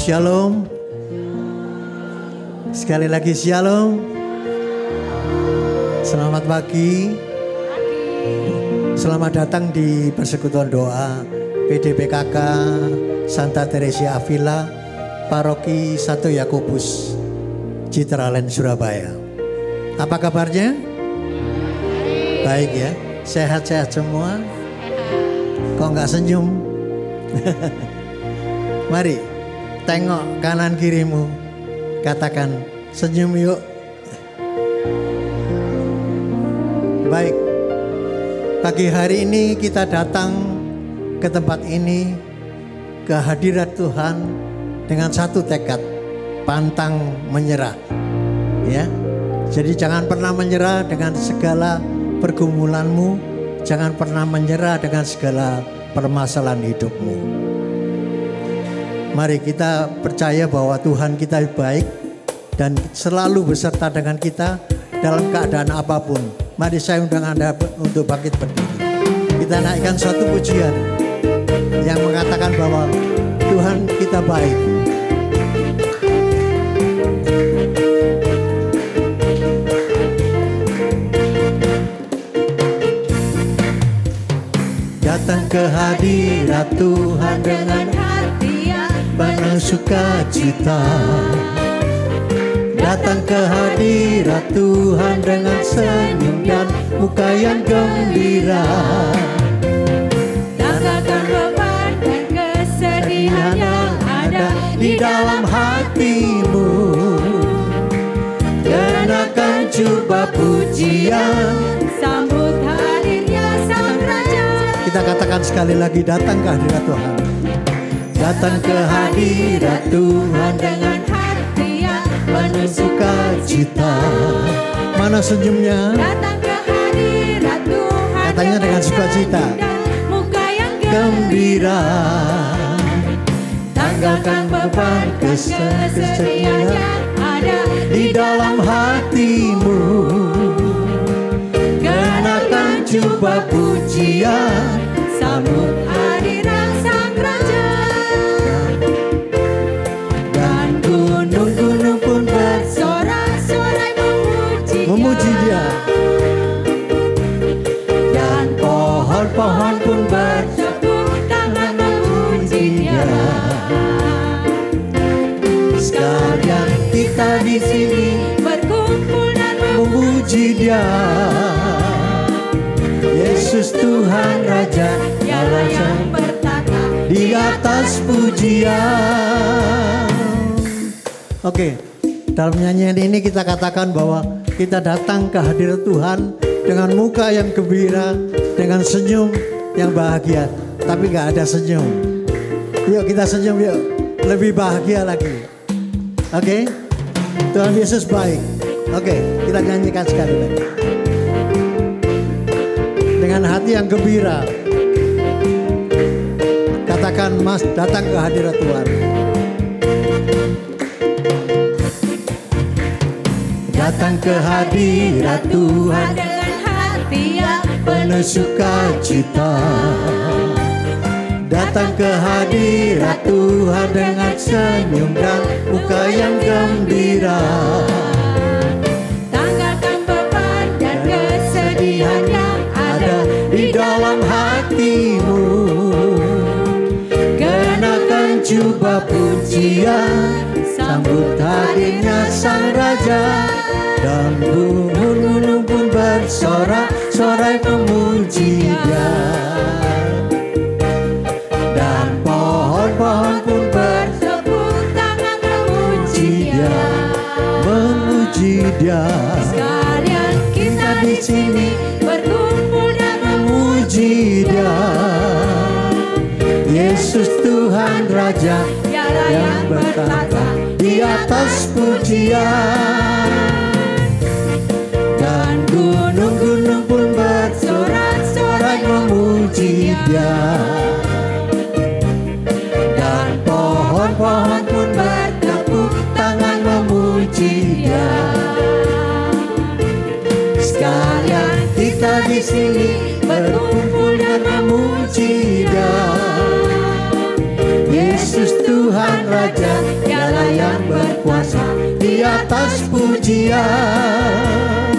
Shalom. Sekali lagi shalom. Selamat pagi. Selamat datang di persekutuan doa PDPKK Santa Teresia Avila, Paroki 1 Yakobus, Citraland, Surabaya. Apa kabarnya? Baik ya, sehat-sehat semua. Kok nggak senyum? Mari tengok kanan kirimu, katakan senyum yuk. Baik, pagi hari ini kita datang ke tempat ini, ke hadirat Tuhan dengan satu tekad, pantang menyerah. Ya, jadi jangan pernah menyerah dengan segala pergumulanmu, jangan pernah menyerah dengan segala permasalahan hidupmu. Mari kita percaya bahwa Tuhan kita baik dan selalu beserta dengan kita dalam keadaan apapun. Mari saya undang Anda untuk bangkit berdiri. Kita naikkan suatu pujian yang mengatakan bahwa Tuhan kita baik. Datang ke hadirat Tuhan dengan penuh sukacita. Datang ke hadirat Tuhan dengan senyum dan muka yang gembira. Tanggalkan beban dan kesedihan yang ada di dalam hatimu. Kenakan jubah pujian, sambut hadirnya Sang Raja. Kita katakan sekali lagi, datang ke hadirat Tuhan. Datang ke hadirat Tuhan dengan hati yang penuh sukacita. Mana senyumnya? Datang ke hadirat Tuhan Katanya dengan sukacita, muka yang gembira. Tanggalkan beban kesedihan yang ada di dalam hatimu. Kenakan jubah pujian, sambut hadirat Sang Raja. Dan gunung-gunung pun bersorak-sorai memuji Dia. Dan pohon-pohon pun bertepuk tangan memuji Dia. Sekalian kita di sini berkumpul dan memuji Dia. Yesus Tuhan Raja, Dialah yang bertata di atas pujian. Oke, dalam nyanyian ini kita katakan bahwa kita datang ke hadirat Tuhan dengan muka yang gembira, dengan senyum yang bahagia. Tapi gak ada senyum. Yuk kita senyum yuk, lebih bahagia lagi. Oke, Tuhan Yesus baik. Oke, kita nyanyikan sekali lagi dengan hati yang gembira. Katakan, Mas, datang ke hadirat Tuhan. Datang ke hadirat Tuhan dengan hati yang penuh sukacita. Datang ke hadirat Tuhan dengan senyum dan muka yang gembira. Tanggalkan beban dan kesedihan yang ada di dalam hatimu. Kenakan jubah pujian, sambut hadirnya Sang Raja. Dan gunung-gunung pun bersorak-sorai memuji Dia. Dan pohon-pohon pun bertepuk tangan memuji Dia. memuji Dia. Sekalian kita di sini berkumpul dan Memuji Dia. Yesus Tuhan Raja, Dialah yang bertata di atas pujian. Dan gunung-gunung pun bersorak-sorai memuji Dia. Dan pohon-pohon pun bertepuk tangan memuji Dia. Sekalian kita di sini berkumpul dan memuji Dia. Yesus Tuhan Raja, atas pujian.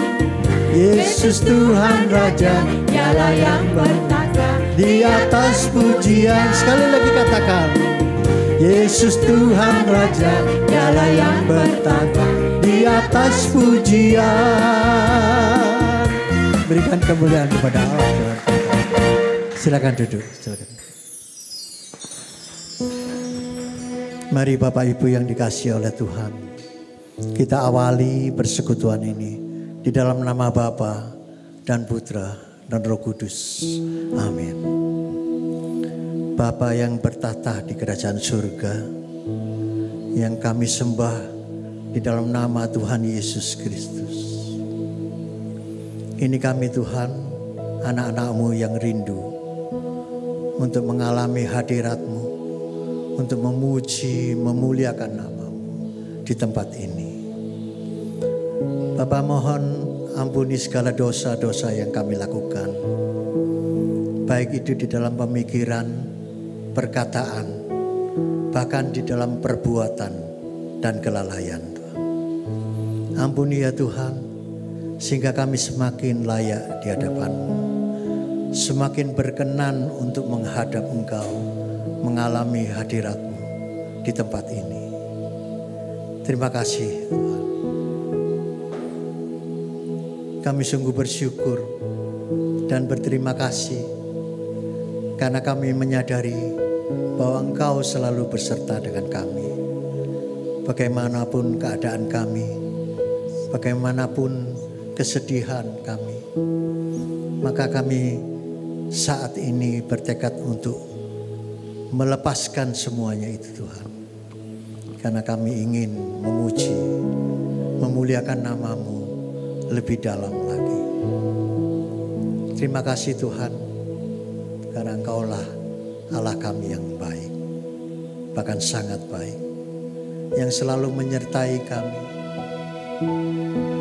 Yesus Tuhan Raja, Dialah yang bertata di atas pujian. Sekali lagi katakan, Yesus Tuhan Raja, Dialah yang bertata di atas pujian. Berikan kemuliaan kepada Allah. Silakan duduk, silakan. Mari Bapak Ibu yang dikasihi oleh Tuhan, kita awali persekutuan ini di dalam nama Bapa dan Putra dan Roh Kudus. Amin. Bapa yang bertata di kerajaan surga, yang kami sembah di dalam nama Tuhan Yesus Kristus. Ini kami Tuhan, anak-anak-Mu yang rindu untuk mengalami hadirat-Mu, untuk memuji, memuliakan nama-Mu di tempat ini. Bapa, mohon ampuni segala dosa-dosa yang kami lakukan, baik itu di dalam pemikiran, perkataan, bahkan di dalam perbuatan dan kelalaian. Ampuni ya Tuhan, sehingga kami semakin layak di hadapan-Mu, semakin berkenan untuk menghadap Engkau, mengalami hadirat-Mu di tempat ini. Terima kasih Tuhan. Kami sungguh bersyukur dan berterima kasih karena kami menyadari bahwa Engkau selalu beserta dengan kami. Bagaimanapun keadaan kami, bagaimanapun kesedihan kami, maka kami saat ini bertekad untuk melepaskan semuanya itu Tuhan. Karena kami ingin memuji, memuliakan nama-Mu lebih dalam lagi. Terima kasih Tuhan, karena Engkaulah Allah kami yang baik, bahkan sangat baik, yang selalu menyertai kami,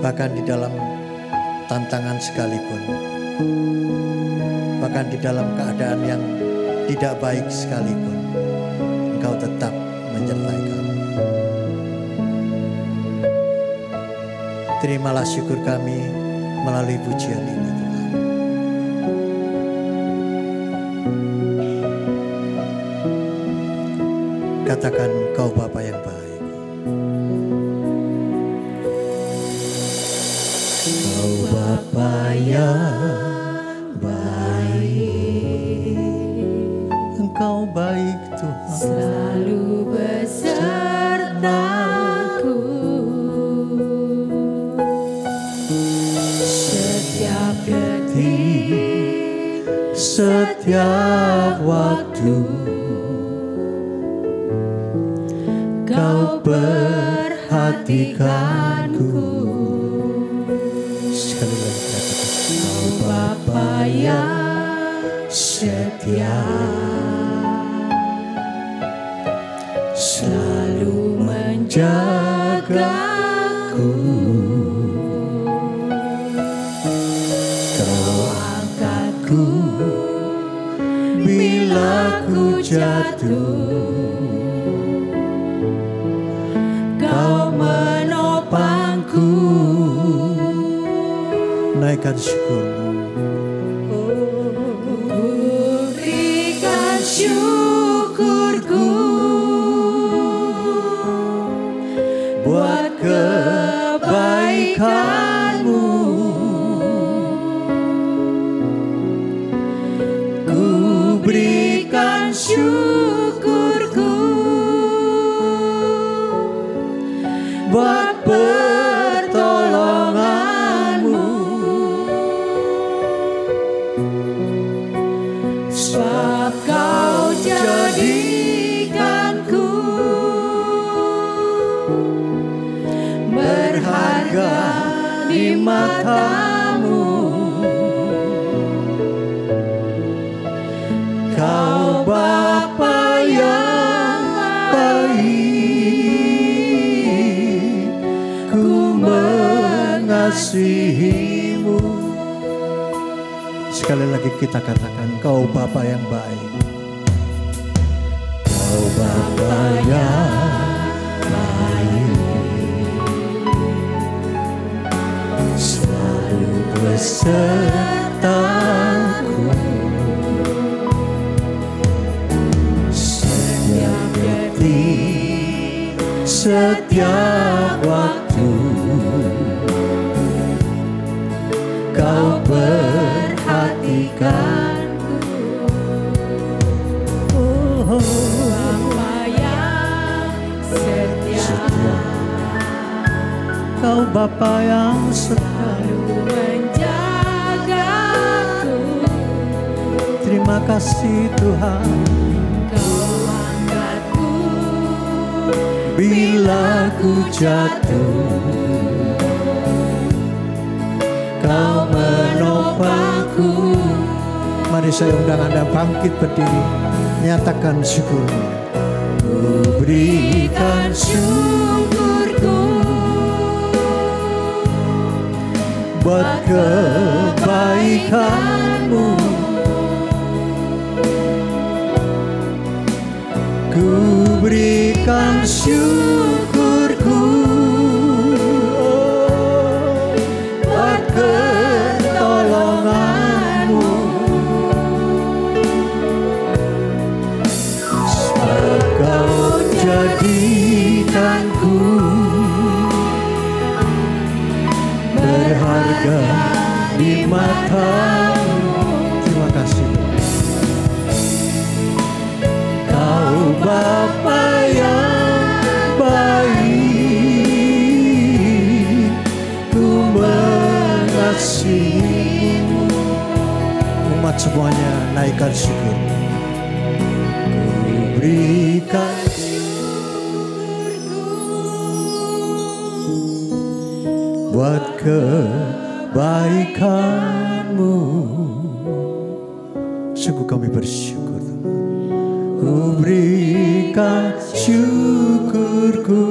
bahkan di dalam tantangan sekalipun, bahkan di dalam keadaan yang tidak baik sekalipun, Engkau tetap menyertai kami. Terimalah syukur kami melalui pujian ini Tuhan. Katakan, Kau Bapa yang baik. Kau Bapa yang baik, Engkau baik Tuhan, selalu besertaku. Setiap detik, setiap waktu, Kau perhatikanku. Sekali lagi katakan, Kau Bapa yang setia, selalu menjagaku. Kau angkatku bila ku jatuh, Kau menopangku. Naikkan syukur-Mu. ku berikan syukurku Buat kebaikan-Mu, ku berikan syukurku buat pertolongan-Mu, sebab Kau jadikanku berharga di mata-Mu. Kau Bapa yang baik, ku mengasihi-Mu. Sekali lagi kita katakan, Kau Bapa yang baik. Kau Bapa yang baik, besertaku setiap detik, setiap waktu. Kau perhatikanku, Bapa yang setia. Kau Bapa yang selalu menjagaku. Terima kasih Tuhan. Kau angkatku Bila ku jatuh, Kau menopangku. Mari saya undang Anda bangkit berdiri, nyatakan syukur. Ku berikan syukurku buat kebaikan-Mu. Ku berikan syukurku buat pertolongan-Mu. Sebab Kau jadikanku berharga di mata-Mu. Terima kasih. Kau Bapa yang baik, ku mengasihi-Mu. Umat semuanya naikkan syukur. Ku berikan buat kebaikan-Mu. Sungguh kami bersyukur. Ku berikan syukurku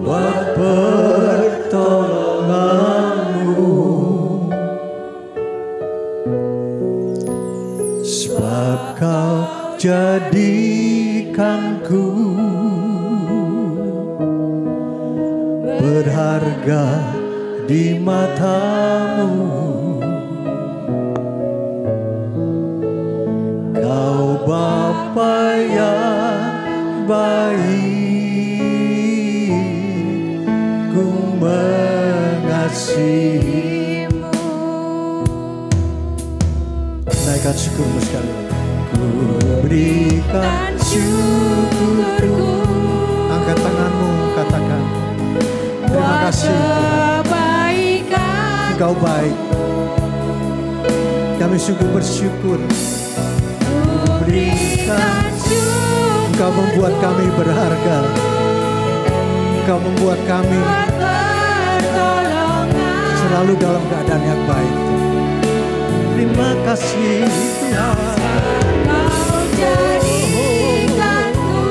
buat pertolongan-Mu. Sebab Kau jadikanku berharga di mata-Mu. Kau Bapa yang baik, ku mengasihi-Mu. Naikkan syukurmu sekali. Ku berikan syukurku. Angkat tanganmu, katakan terima kasih Tuhan. Engkau baik. Kami sungguh bersyukur. Berikan syukur. Engkau membuat kami berharga. Engkau membuat kami selalu dalam keadaan yang baik. Terima kasih Tuhan. Kau jadikanku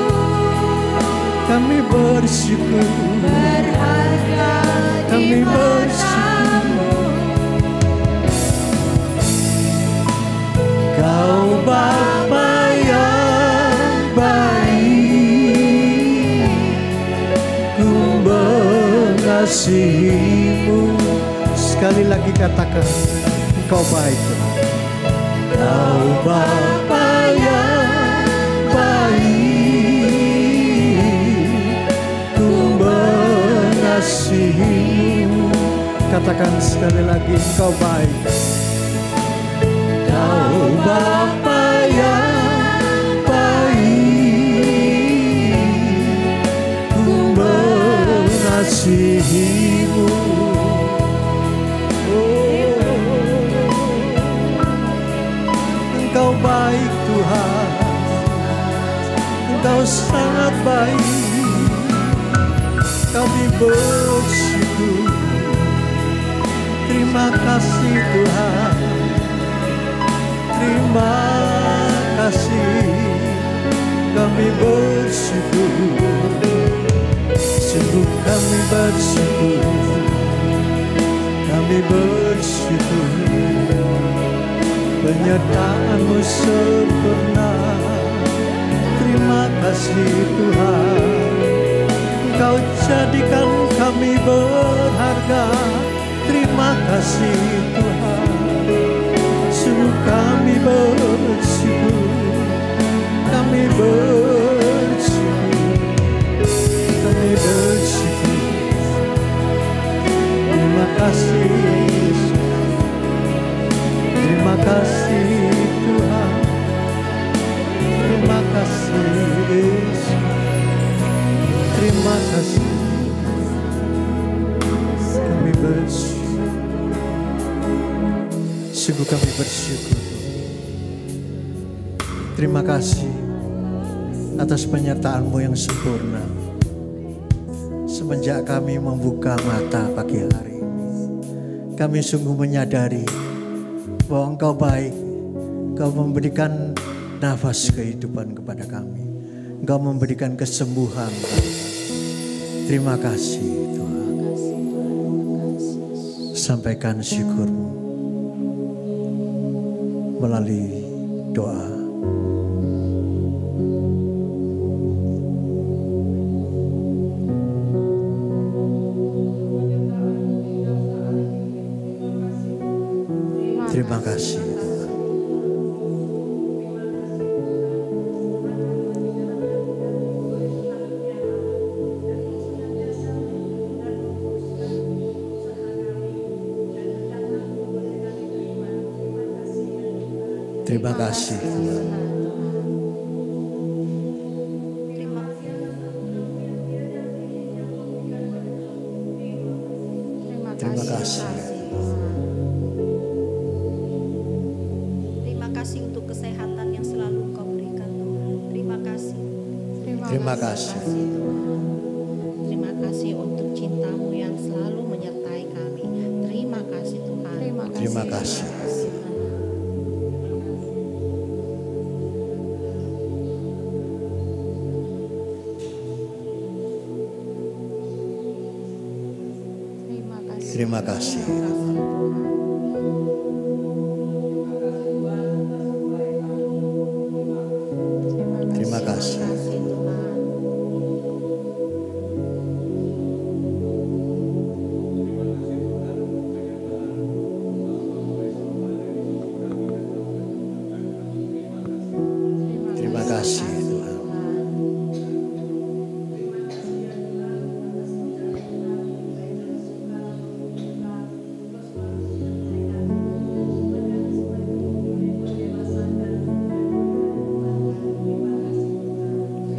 Kami bersyukur. berharga Kami di bersyukur. mata-Mu. Kau Bapa yang baik, ku mengasihi-Mu. Sekali lagi katakan, Engkau baik Tuhan. Kau Bapa yang baik, ku mengasihi-Mu. Katakan sekali lagi, Engkau baik. Kau Bapa yang baik, ku mengasihi-Mu. Engkau baik Tuhan, Engkau sangat baik. Kami bersyukur. Terima kasih Tuhan. Terima kasih, kami bersyukur. Sungguh kami bersyukur. Kami bersyukur. Penyertaan-Mu sempurna. Terima kasih Tuhan. Engkau jadikan kami berharga surga. Terima kasih Tuhan, sungguh kami bersyukur, kami bersyukur, kami bersyukur. Terima kasih, terima kasih Tuhan, terima kasih Yesus, terima kasih. Kami bersyukur, sungguh kami bersyukur. Terima kasih atas penyertaan-Mu yang sempurna. Semenjak kami membuka mata pagi hari ini, kami sungguh menyadari bahwa Engkau baik. Engkau memberikan nafas kehidupan kepada kami. Engkau memberikan kesembuhan kepada kami. Terima kasih Tuhan. Sampaikan syukur-Mu melalui doa. Terima kasih. Terima kasih. Terima kasih. Terima kasih untuk kesehatan yang selalu Kau berikan Tuhan. Terima kasih. Terima kasih. Terima kasih untuk cinta-Mu yang selalu menyertai kami. Terima kasih Tuhan. Terima kasih. Terima kasih. Terima kasih. Terima kasih Tuhan.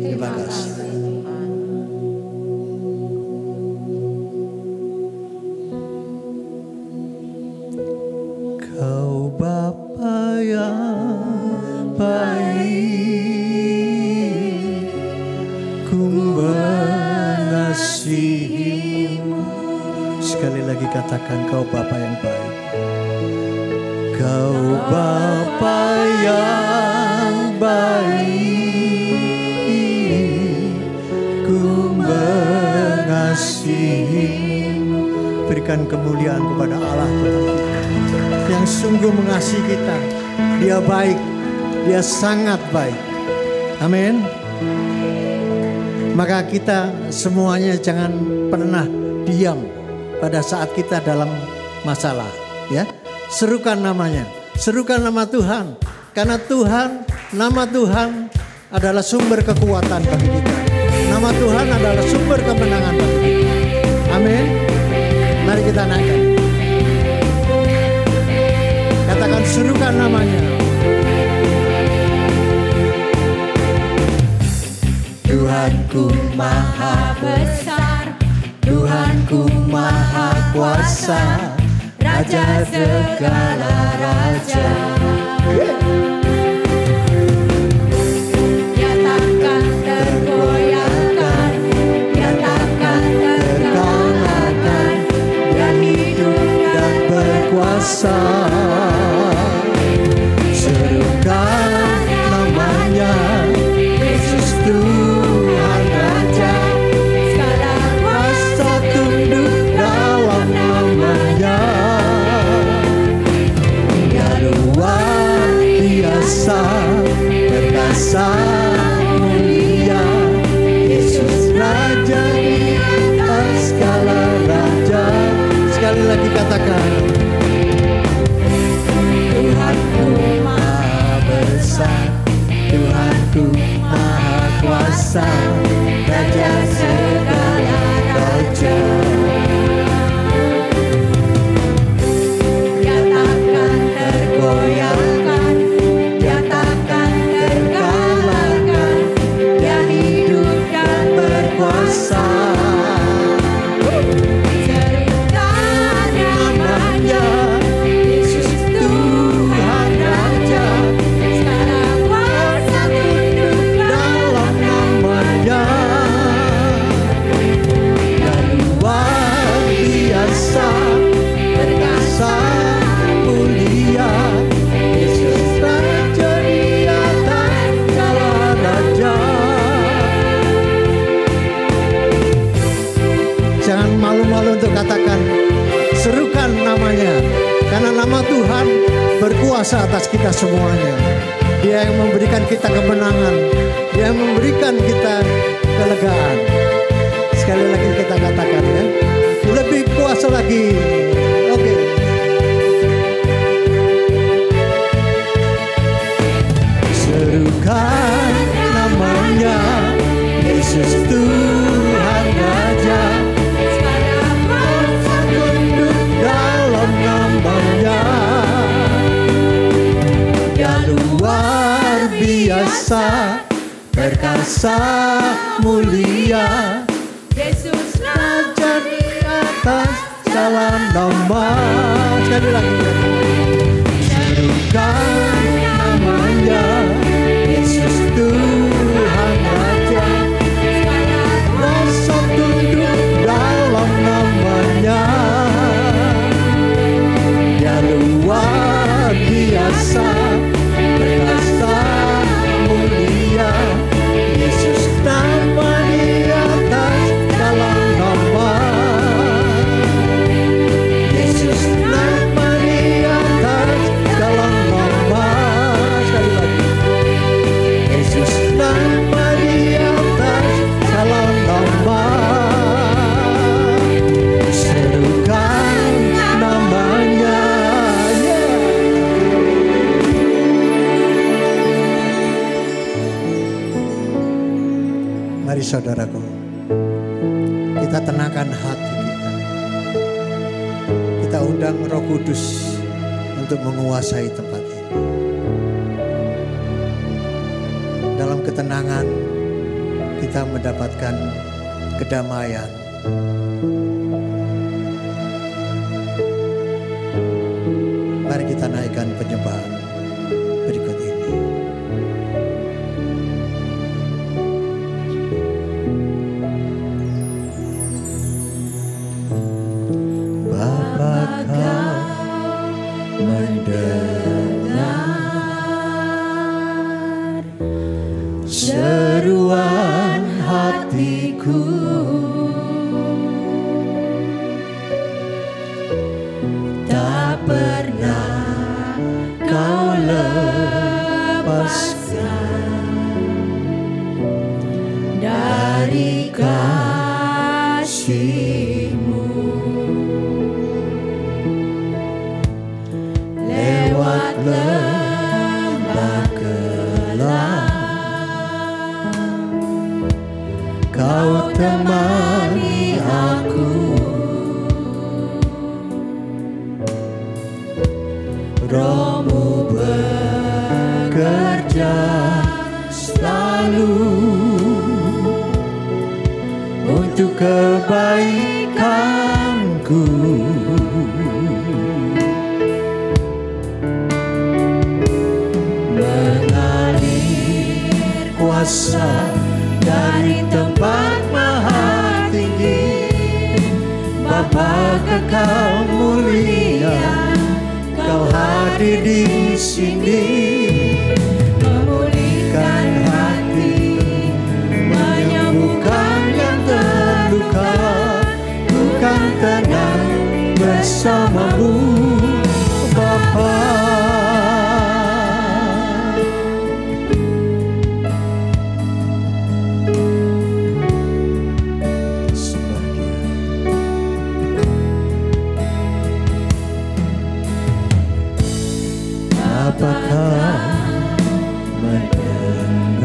Terima kasih. Kau Bapa yang baik, ku mengasihi-Mu. Sekali lagi katakan, Kau Bapa yang baik. Kau Bapa yang baik, ku mengasihi-Mu. Berikan kemuliaan kepada Allah Tuhan kita yang sungguh mengasihi kita. Dia baik, Dia sangat baik. Amin. Maka kita semuanya jangan pernah diam pada saat kita dalam masalah, ya. Serukan namanya, serukan nama Tuhan, karena Tuhan, nama Tuhan adalah sumber kekuatan bagi kita. Nama Tuhan adalah sumber kemenangan bagi kita. Amin. Mari kita naikkan. Katakan, serukan namanya. Tuhanku maha besar, Tuhanku maha kuasa, Raja segala raja. Dia takkan tergoyahkan, Dia takkan terkalahkan, Dia hidup dan Berkuasa. Serukan namanya, Yesus Tuhan Raja. segala Kuasa tunduk dalam namanya. Dia luar biasa, perkasa mulia. Yesus Raja di atas segala raja. malu untuk katakan, serukan namanya. Karena nama Tuhan berkuasa atas kita semuanya. Dia yang memberikan kita kemenangan. Dia yang memberikan kita kelegaan. Sekali lagi kita katakan ya, lebih kuasa lagi. Oke. Serukan namanya, Yesus Tuhan Raja. Tunduk dalam namanya. Dia luar biasa, perkasa mulia. Yesus Raja di atas jalan nama. Sekali lagi. Serukan namanya, Yesus Tuhan Raja. Rasa tunduk dalam namanya. Dia luar biasa, perkasa mulia. Yesus nama di atas dalam nama. Yesus nama di atas dalam nama. Sekali lagi. Yesus nama di atas dalam nama. Serukan namanya. Mari saudaraku, kita tenangkan hati kita. Kita undang Roh Kudus untuk menguasai tempat ini. Dalam ketenangan kita mendapatkan kedamaian. Mari kita naikkan penyembahan berikut ini. Bapa Kau mendengar seruan hatiku. Tak pernah Kau lepaskan dari kasih-Mu. Lewat lembah kelam, Kau temani aku. Roh-Mu bekerja selalu untuk kebaikanku. Mengalir kuasa dari tempat maha tinggi, Bapa kekal mulia, Kau hadir di sini, memulihkan hati, menyembuhkan yang terluka. Bukan tenang bersama-Mu, Bapa. Apakah mendengar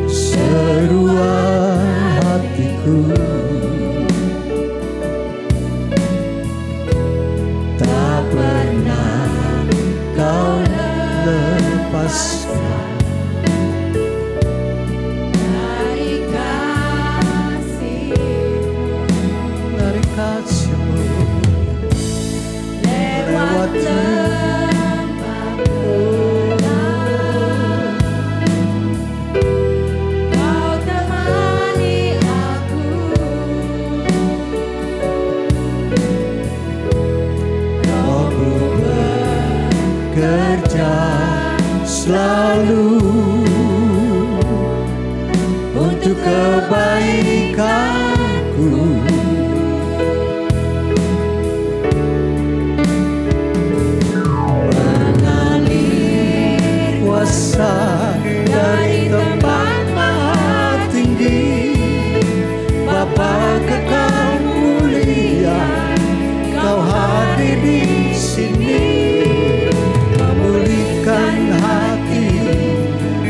seruan hatiku? Tak pernah Kau lepaskan dari kasih-Mu. Lewat lembah kelam, Kau temani aku. Roh-Mu bekerja selalu untuk kebaikan. hidupku. Mengalir kuasa dari tempat maha tinggi, Bapa kekal mulia, Kau hadir di sini, memulihkan hati,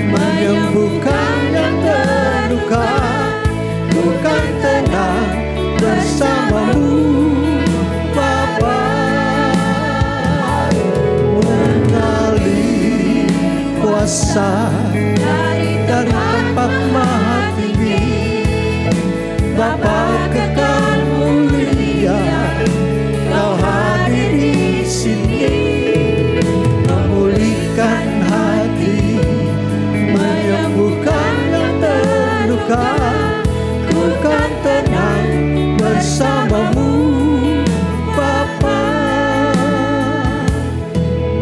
menyembuhkan yang terluka. Ku kan tenang bersamamu, Bapa. Mengalir kuasa dari tempat maha tinggi, Bapa kekal mulia, Kau hadir di sini, memulihkan hati, menyembuhkan yang terluka. Ku kan tenang bersamamu, Bapa.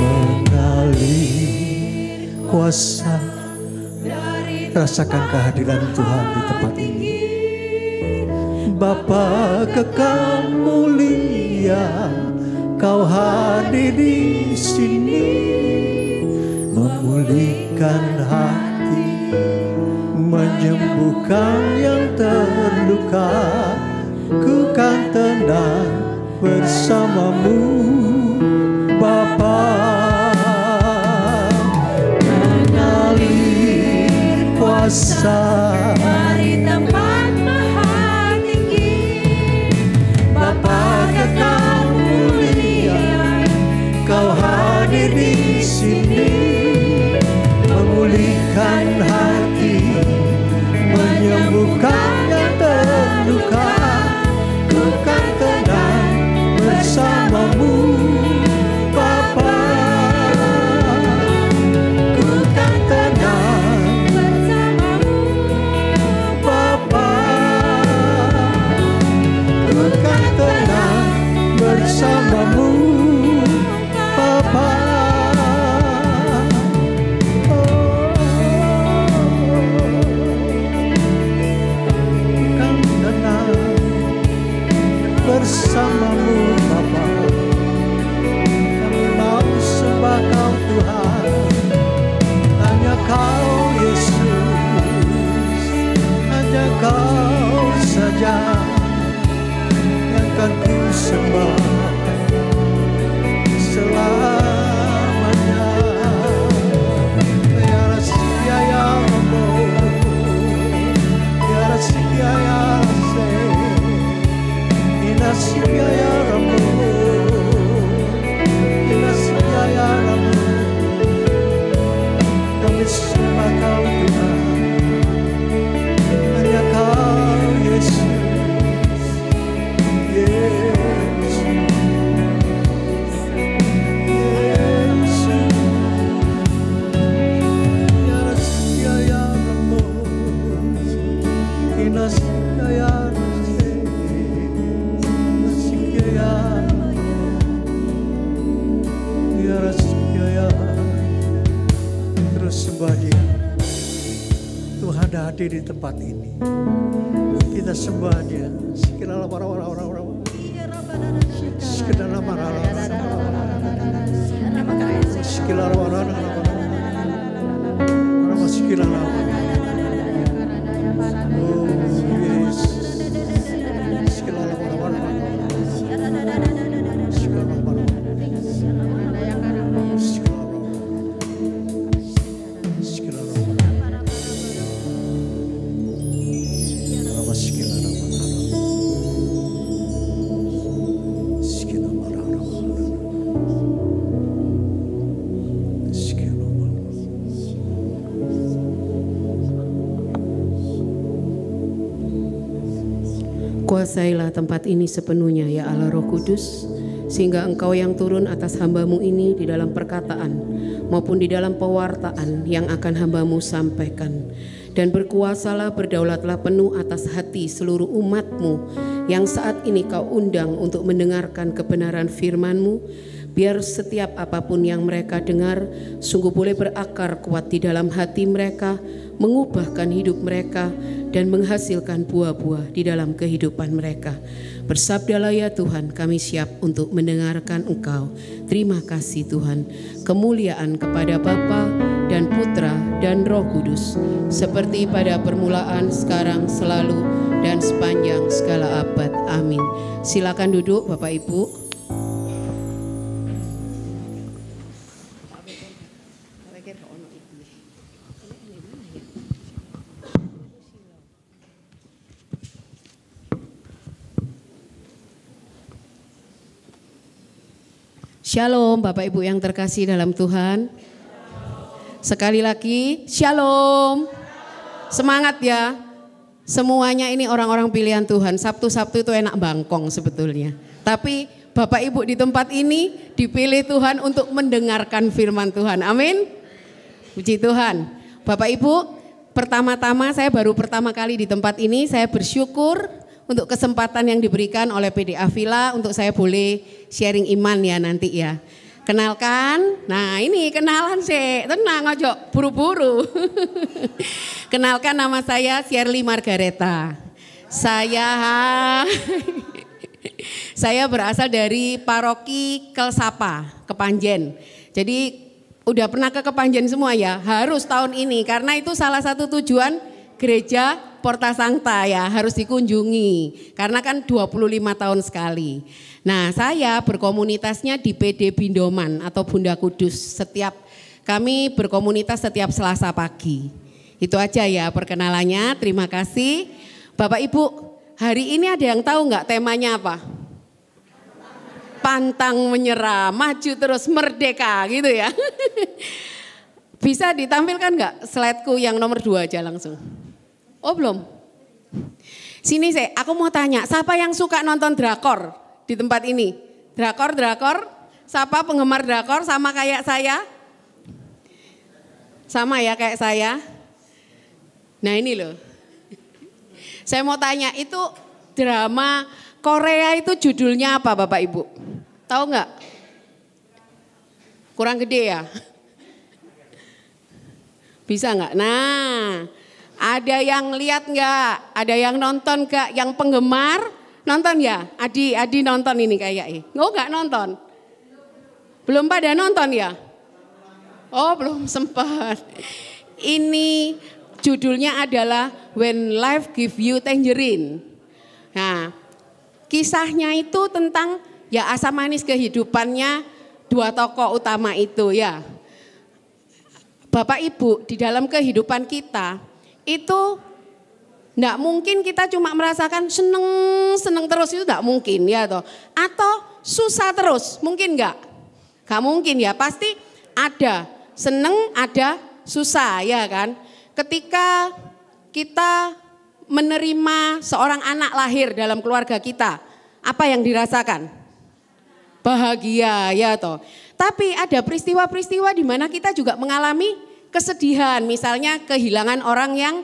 Mengalir kuasa, rasakan kehadiran Tuhan di tempat ini. Bapa kekal mulia, Kau hadir di sini, memulihkan hati, menyembuhkan yang terluka. Ku kan tenang bersamamu, Bapa. Mengalir kuasa dari tempat maha tinggi, Bapa kekal mulia, Kau hadir di sini, memulihkan hati, menyembuhkan yang terluka. Ku kan tenang bersamamu, Bapa. Ku kan tenang bersamamu, Bapa. Ku kan tenang bersamamu, Bapa. Kan tenang bersamamu, Bapa. Kami mau sembah Kau Tuhan, hanya Kau Yesus, hanya Kau saja yang kan ku sembah selamanya. Ya Rasia ya Robo, ya Rasia ya Rase, Inasia ya Robo, Inasia ya Robo. Kami sembah Kau Tuhan, hanya Kau Yesus, Yesus, Yesus. Ya Rasia ya Robo, Inasia ya Rase, Inasia ya Robo, ya Rasia ya. Terus sembah Dia. Tuhan hadir di tempat ini. Kita sembah Dia. Sekiranya orang-orang sekedar marah-marah. Sekiranya orang-orang sekiranya. Oh Yesus. Sekiranya orang-orang. Sekiranya orang-orang. Kuasailah tempat ini sepenuhnya ya Allah Roh Kudus, sehingga Engkau yang turun atas hamba-Mu ini di dalam perkataan maupun di dalam pewartaan yang akan hamba-Mu sampaikan. Dan berkuasalah, berdaulatlah penuh atas hati seluruh umat-Mu yang saat ini Kau undang untuk mendengarkan kebenaran firman-Mu. Biar setiap apapun yang mereka dengar sungguh boleh berakar kuat di dalam hati mereka, mengubahkan hidup mereka, dan menghasilkan buah-buah di dalam kehidupan mereka. Bersabdalah ya Tuhan, kami siap untuk mendengarkan Engkau. Terima kasih Tuhan. Kemuliaan kepada Bapa dan Putra dan Roh Kudus, seperti pada permulaan, sekarang, selalu, dan sepanjang segala abad. Amin. Silakan duduk Bapak Ibu. Shalom Bapak Ibu yang terkasih dalam Tuhan. Sekali lagi, shalom. Semangat ya. Semuanya ini orang-orang pilihan Tuhan. Sabtu-Sabtu itu enak bangkong sebetulnya. Tapi Bapak Ibu di tempat ini dipilih Tuhan untuk mendengarkan firman Tuhan. Amin. Puji Tuhan. Bapak Ibu, pertama-tama saya baru pertama kali di tempat ini. Saya bersyukur untuk kesempatan yang diberikan oleh PDA Villa untuk saya boleh sharing iman ya nanti ya. Kenalkan, nah ini kenalan sih, tenang aja, buru-buru. Kenalkan, nama saya Shirley Margareta. Saya berasal dari paroki Kelsapa, Kepanjen. Jadi udah pernah ke Kepanjen semua ya, harus tahun ini karena itu salah satu tujuan gereja Porta Sancta ya, harus dikunjungi karena kan 25 tahun sekali. Nah, saya berkomunitasnya di PD Bindoman atau Bunda Kudus. Kami berkomunitas setiap Selasa pagi. Itu aja ya perkenalannya. Terima kasih. Bapak Ibu, hari ini ada yang tahu nggak temanya apa? Pantang menyerah, maju terus, merdeka gitu ya. Bisa ditampilkan nggak slide-ku yang nomor 2 aja langsung? Oh belum? Sini aku mau tanya, siapa yang suka nonton drakor di tempat ini? Drakor, siapa penggemar drakor sama kayak saya? Sama ya kayak saya? Nah ini loh, saya mau tanya itu drama Korea itu judulnya apa Bapak Ibu? Tahu nggak? Kurang gede ya? Bisa nggak? Nah, ada yang lihat nggak? Ada yang nonton nggak? Yang penggemar nonton ya? Adi nonton ini kayaknya. Oh nggak nonton? Belum pada nonton ya? Oh belum sempat. Ini judulnya adalah When Life Give You Tangerine. Nah, kisahnya itu tentang ya asam manis kehidupannya 2 tokoh utama itu ya. Bapak Ibu, di dalam kehidupan kita itu enggak mungkin kita cuma merasakan seneng terus, itu enggak mungkin ya toh. Atau susah terus, mungkin enggak? Enggak mungkin ya, pasti ada seneng, ada susah ya kan. Ketika kita menerima seorang anak lahir dalam keluarga kita, apa yang dirasakan? Bahagia ya toh. Tapi ada peristiwa-peristiwa di mana kita juga mengalami kesedihan, misalnya kehilangan orang yang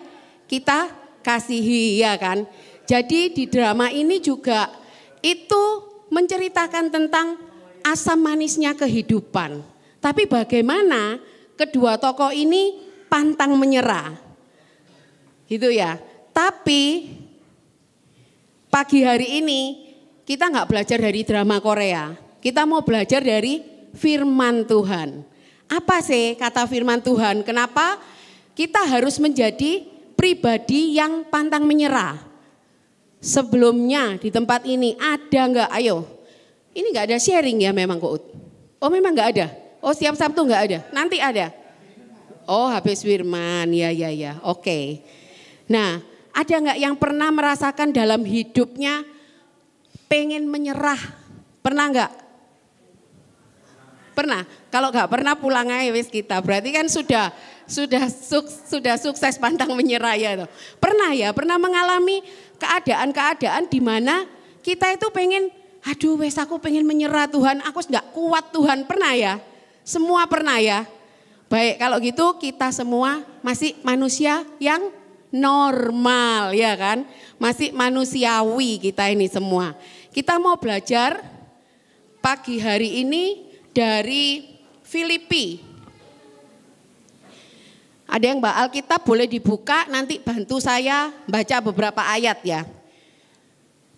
kita kasihi ya kan. Jadi di drama ini juga itu menceritakan tentang asam manisnya kehidupan. Tapi bagaimana kedua tokoh ini pantang menyerah. Gitu ya. Tapi pagi hari ini kita nggak belajar dari drama Korea. Kita mau belajar dari firman Tuhan. Apa sih kata firman Tuhan? Kenapa kita harus menjadi pribadi yang pantang menyerah? Sebelumnya di tempat ini ada nggak? Ayo, ini nggak ada sharing ya memang Kok. Oh memang nggak ada? Oh setiap Sabtu nggak ada? Nanti ada? Oh habis firman, ya, oke. Nah ada nggak yang pernah merasakan dalam hidupnya pengen menyerah? Pernah nggak? Pernah? Kalau nggak pernah pulang aja wis kita. Berarti kan sudah sukses pantang menyerah ya. Pernah ya? Pernah mengalami keadaan-keadaan di mana kita itu pengen, aduh wes aku pengen menyerah Tuhan, aku nggak kuat Tuhan. Pernah ya? Semua pernah ya? Baik kalau gitu kita semua masih manusia yang normal ya kan? Masih manusiawi kita ini semua. Kita mau belajar pagi hari ini dari Filipi. Ada yang bawa Alkitab boleh dibuka, nanti bantu saya baca beberapa ayat ya.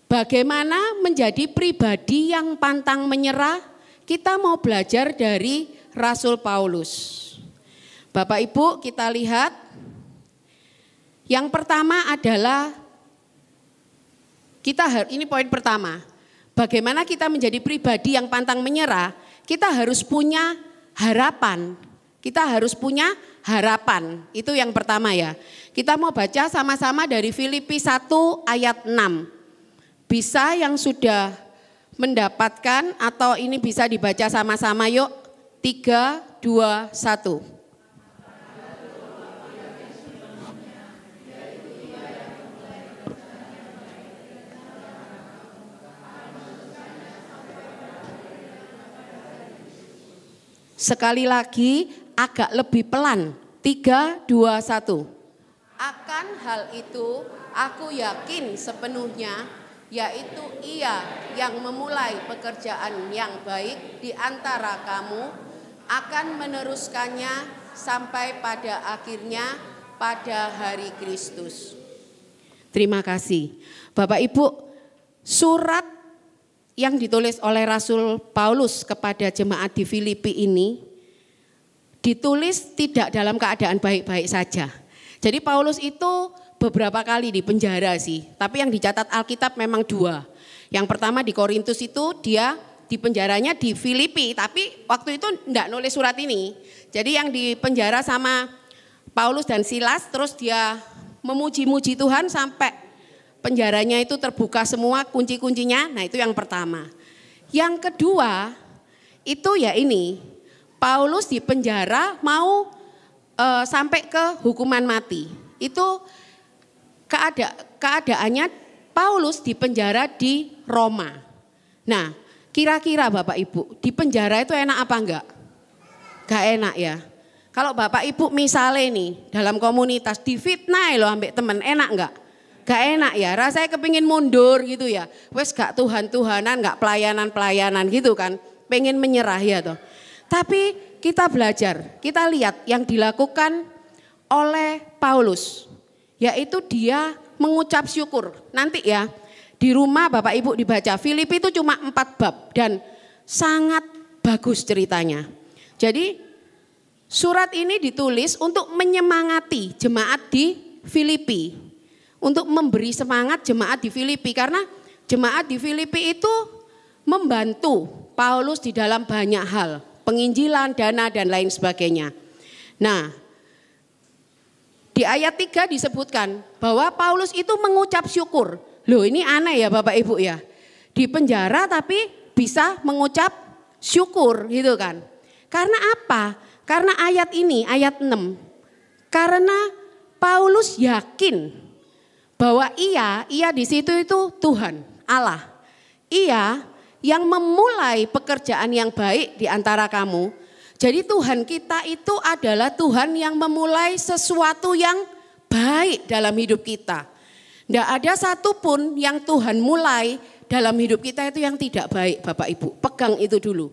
Bagaimana menjadi pribadi yang pantang menyerah? Kita mau belajar dari Rasul Paulus. Bapak Ibu, kita lihat yang pertama adalah ini poin pertama. Bagaimana kita menjadi pribadi yang pantang menyerah? Kita harus punya harapan. Kita harus punya harapan. Itu yang pertama ya. Kita mau baca sama-sama dari Filipi 1 ayat 6. Bisa yang sudah mendapatkan atau ini bisa dibaca sama-sama yuk. 3, 2, 1. Sekali lagi agak lebih pelan. 3, 2, 1. Akan hal itu aku yakin sepenuhnya, yaitu Ia yang memulai pekerjaan yang baik di antara kamu akan meneruskannya sampai pada akhirnya pada hari Kristus. Terima kasih. Bapak Ibu, surat yang ditulis oleh Rasul Paulus kepada jemaat di Filipi ini ditulis tidak dalam keadaan baik-baik saja. Jadi Paulus itu beberapa kali di penjara sih, tapi yang dicatat Alkitab memang 2. Yang pertama di Korintus itu dia di penjaranya di Filipi, tapi waktu itu enggak nulis surat ini. Jadi yang di penjara sama Paulus dan Silas, terus dia memuji-muji Tuhan sampai penjaranya itu terbuka semua kunci-kuncinya. Nah itu yang pertama. Yang kedua itu ya ini, Paulus di penjara mau sampai ke hukuman mati. Itu keadaannya Paulus di penjara di Roma. Nah, kira-kira Bapak Ibu, di penjara itu enak apa enggak? Gak enak ya. Kalau Bapak Ibu misalnya nih dalam komunitas difitnah loh ambek temen, enak enggak? Gak enak ya, rasanya kepingin mundur gitu ya. Wes gak Tuhan-Tuhanan, gak pelayanan-pelayanan gitu kan. Pengen menyerah ya toh. Tapi kita belajar, kita lihat yang dilakukan oleh Paulus. Yaitu dia mengucap syukur. Nanti ya di rumah Bapak Ibu dibaca, Filipi itu cuma 4 bab dan sangat bagus ceritanya. Jadi surat ini ditulis untuk menyemangati jemaat di Filipi. Untuk memberi semangat jemaat di Filipi. Karena jemaat di Filipi itu membantu Paulus di dalam banyak hal. Penginjilan, dana dan lain sebagainya. Nah, di ayat 3 disebutkan bahwa Paulus itu mengucap syukur. Loh ini aneh ya Bapak Ibu ya. Di penjara tapi bisa mengucap syukur gitu kan. Karena apa? Karena ayat ini, ayat 6. Karena Paulus yakin bahwa ia di situ itu Tuhan, Allah. Ia yang memulai pekerjaan yang baik di antara kamu. Jadi Tuhan kita itu adalah Tuhan yang memulai sesuatu yang baik dalam hidup kita. Tidak ada satupun yang Tuhan mulai dalam hidup kita itu yang tidak baik Bapak Ibu. Pegang itu dulu.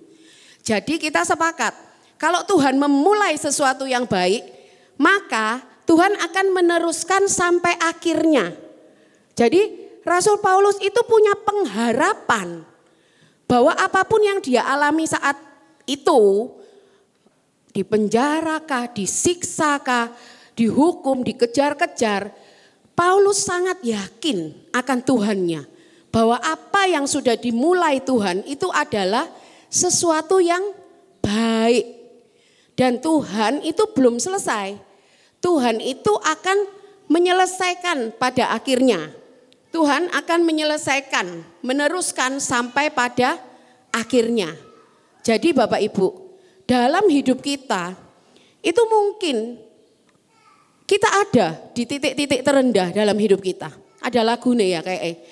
Jadi kita sepakat, kalau Tuhan memulai sesuatu yang baik, maka Tuhan akan meneruskan sampai akhirnya. Jadi Rasul Paulus itu punya pengharapan bahwa apapun yang dia alami saat itu, dipenjarakah, disiksakah, dihukum, dikejar-kejar, Paulus sangat yakin akan Tuhannya. Bahwa apa yang sudah dimulai Tuhan itu adalah sesuatu yang baik. Dan Tuhan itu belum selesai. Tuhan itu akan menyelesaikan pada akhirnya. Tuhan akan menyelesaikan, meneruskan sampai pada akhirnya. Jadi Bapak Ibu, dalam hidup kita itu mungkin kita ada di titik-titik terendah dalam hidup kita. Ada lagunya ya kayak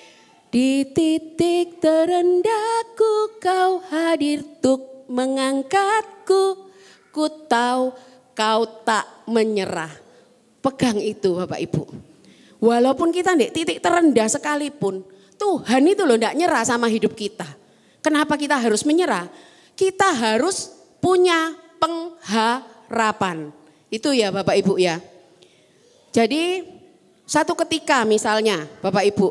di titik terendahku kau hadir tuk mengangkatku, ku tahu kau tak menyerah. Pegang itu Bapak Ibu. Walaupun kita di titik terendah sekalipun, Tuhan itu loh tidak nyerah sama hidup kita. Kenapa kita harus menyerah? Kita harus punya pengharapan. Itu ya Bapak Ibu ya. Jadi satu ketika misalnya Bapak Ibu,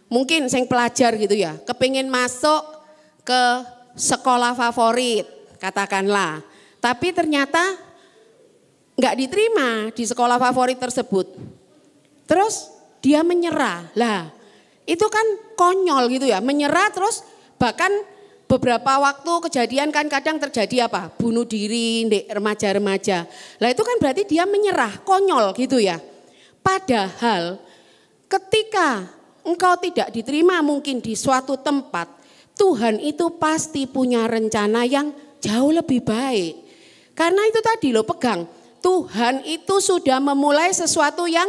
mungkin saya pelajar gitu ya, kepingin masuk ke sekolah favorit katakanlah. Tapi ternyata nggak diterima di sekolah favorit tersebut. Terus dia menyerah. Lah itu kan konyol gitu ya, menyerah terus bahkan beberapa waktu kejadian kan kadang terjadi apa? Bunuh diri di remaja-remaja. Lah itu kan berarti dia menyerah, konyol gitu ya. Padahal ketika engkau tidak diterima mungkin di suatu tempat, Tuhan itu pasti punya rencana yang jauh lebih baik. Karena itu tadi lo pegang, Tuhan itu sudah memulai sesuatu yang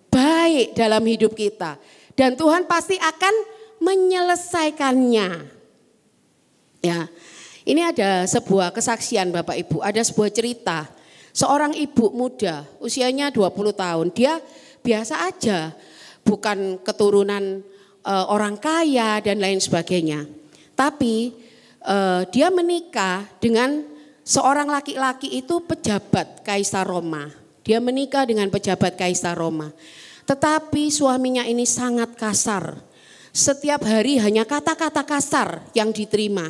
baik dalam hidup kita. Dan Tuhan pasti akan menyelesaikannya. Ya, ini ada sebuah kesaksian Bapak Ibu, ada sebuah cerita. Seorang ibu muda, usianya 20 tahun, dia biasa aja, bukan keturunan orang kaya dan lain sebagainya. Tapi dia menikah dengan seorang laki-laki itu pejabat Kaisar Roma. Dia menikah dengan pejabat Kaisar Roma. Tetapi suaminya ini sangat kasar. Setiap hari hanya kata-kata kasar yang diterima.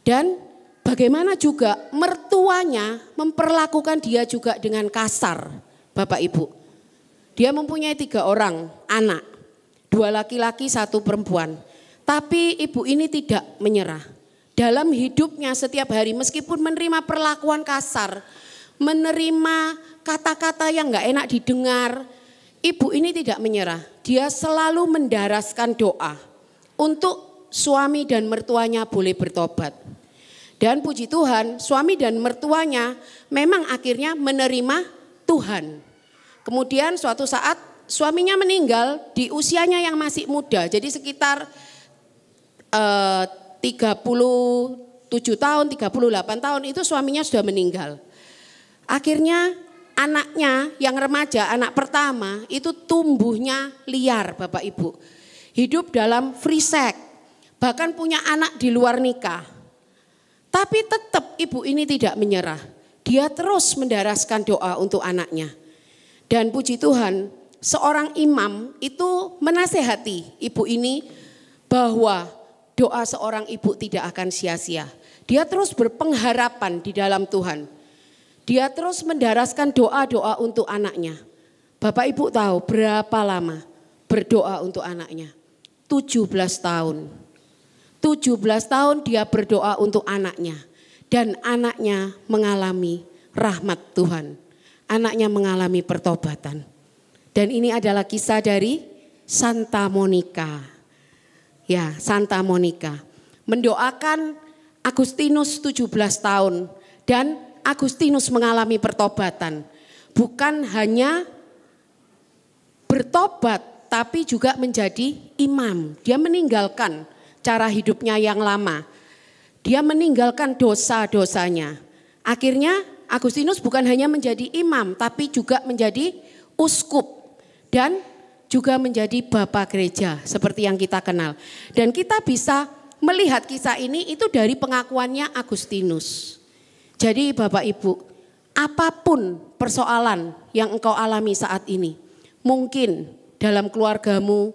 Dan bagaimana juga mertuanya memperlakukan dia juga dengan kasar, Bapak Ibu. Dia mempunyai 3 orang anak, 2 laki-laki, 1 perempuan. Tapi ibu ini tidak menyerah. Dalam hidupnya setiap hari meskipun menerima perlakuan kasar, menerima kata-kata yang gak enak didengar, ibu ini tidak menyerah. Dia selalu mendaraskan doa untuk suami dan mertuanya boleh bertobat. Dan puji Tuhan, suami dan mertuanya memang akhirnya menerima Tuhan. Kemudian suatu saat suaminya meninggal di usianya yang masih muda. Jadi sekitar 37 tahun, 38 tahun itu suaminya sudah meninggal. Akhirnya anaknya yang remaja, anak pertama itu tumbuhnya liar Bapak Ibu. Hidup dalam free sex, bahkan punya anak di luar nikah. Tapi tetap ibu ini tidak menyerah. Dia terus mendaraskan doa untuk anaknya. Dan puji Tuhan, seorang imam itu menasehati ibu ini bahwa doa seorang ibu tidak akan sia-sia. Dia terus berpengharapan di dalam Tuhan. Dia terus mendaraskan doa-doa untuk anaknya. Bapak Ibu tahu berapa lama berdoa untuk anaknya? 17 tahun. 17 tahun dia berdoa untuk anaknya. Dan anaknya mengalami rahmat Tuhan. Anaknya mengalami pertobatan. Dan ini adalah kisah dari Santa Monica. Ya, Santa Monica. Mendoakan Agustinus 17 tahun. Dan Agustinus mengalami pertobatan. Bukan hanya bertobat, tapi juga menjadi imam. Dia meninggalkan cara hidupnya yang lama. Dia meninggalkan dosa-dosanya. Akhirnya Agustinus bukan hanya menjadi imam, tapi juga menjadi uskup. Dan juga menjadi bapak gereja seperti yang kita kenal. Dan kita bisa melihat kisah ini itu dari pengakuannya Agustinus. Jadi Bapak Ibu, apapun persoalan yang engkau alami saat ini, mungkin dalam keluargamu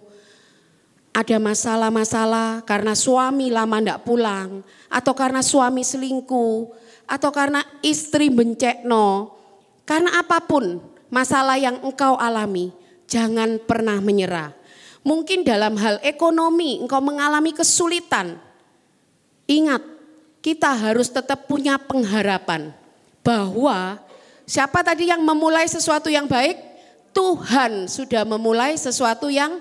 ada masalah-masalah karena suami lama tidak pulang, atau karena suami selingkuh, atau karena istri bencekno, karena apapun masalah yang engkau alami, jangan pernah menyerah. Mungkin dalam hal ekonomi engkau mengalami kesulitan, ingat, kita harus tetap punya pengharapan bahwa siapa tadi yang memulai sesuatu yang baik? Tuhan sudah memulai sesuatu yang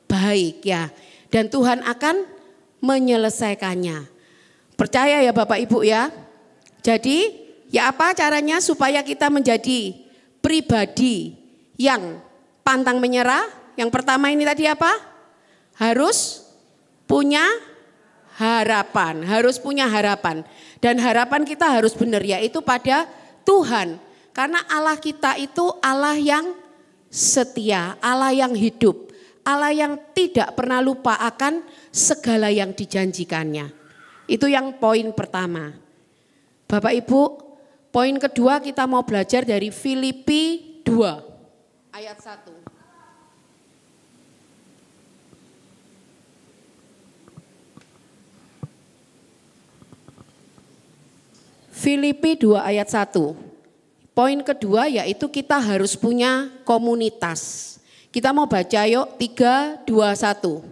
baik ya. Dan Tuhan akan menyelesaikannya. Percaya ya Bapak Ibu ya. Jadi ya apa caranya supaya kita menjadi pribadi yang pantang menyerah? Yang pertama ini tadi apa? Harus punya harapan, harus punya harapan. Dan harapan kita harus benar, yaitu pada Tuhan. Karena Allah kita itu Allah yang setia, Allah yang hidup, Allah yang tidak pernah lupa akan segala yang dijanjikannya. Itu yang poin pertama. Bapak Ibu, Poin kedua kita mau belajar dari Filipi 2 ayat 1. Filipi 2 ayat 1. Poin kedua yaitu kita harus punya komunitas. Kita mau baca yuk 3, 2, 1.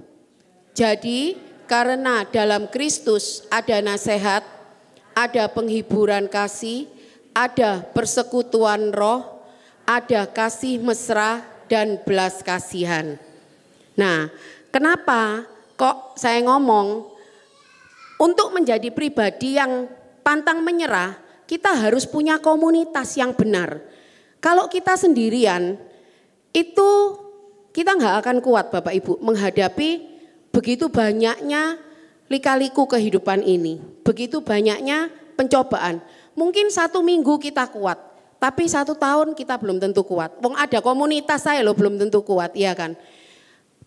Jadi karena dalam Kristus ada nasihat, ada penghiburan kasih, ada persekutuan roh, ada kasih mesra dan belas kasihan. Nah, kenapa kok saya ngomong untuk menjadi pribadi yang pantang menyerah, kita harus punya komunitas yang benar. Kalau kita sendirian, itu kita nggak akan kuat Bapak Ibu menghadapi begitu banyaknya lika-liku kehidupan ini. Begitu banyaknya pencobaan. Mungkin 1 minggu kita kuat, tapi 1 tahun kita belum tentu kuat. Wong ada komunitas saya loh belum tentu kuat, iya kan.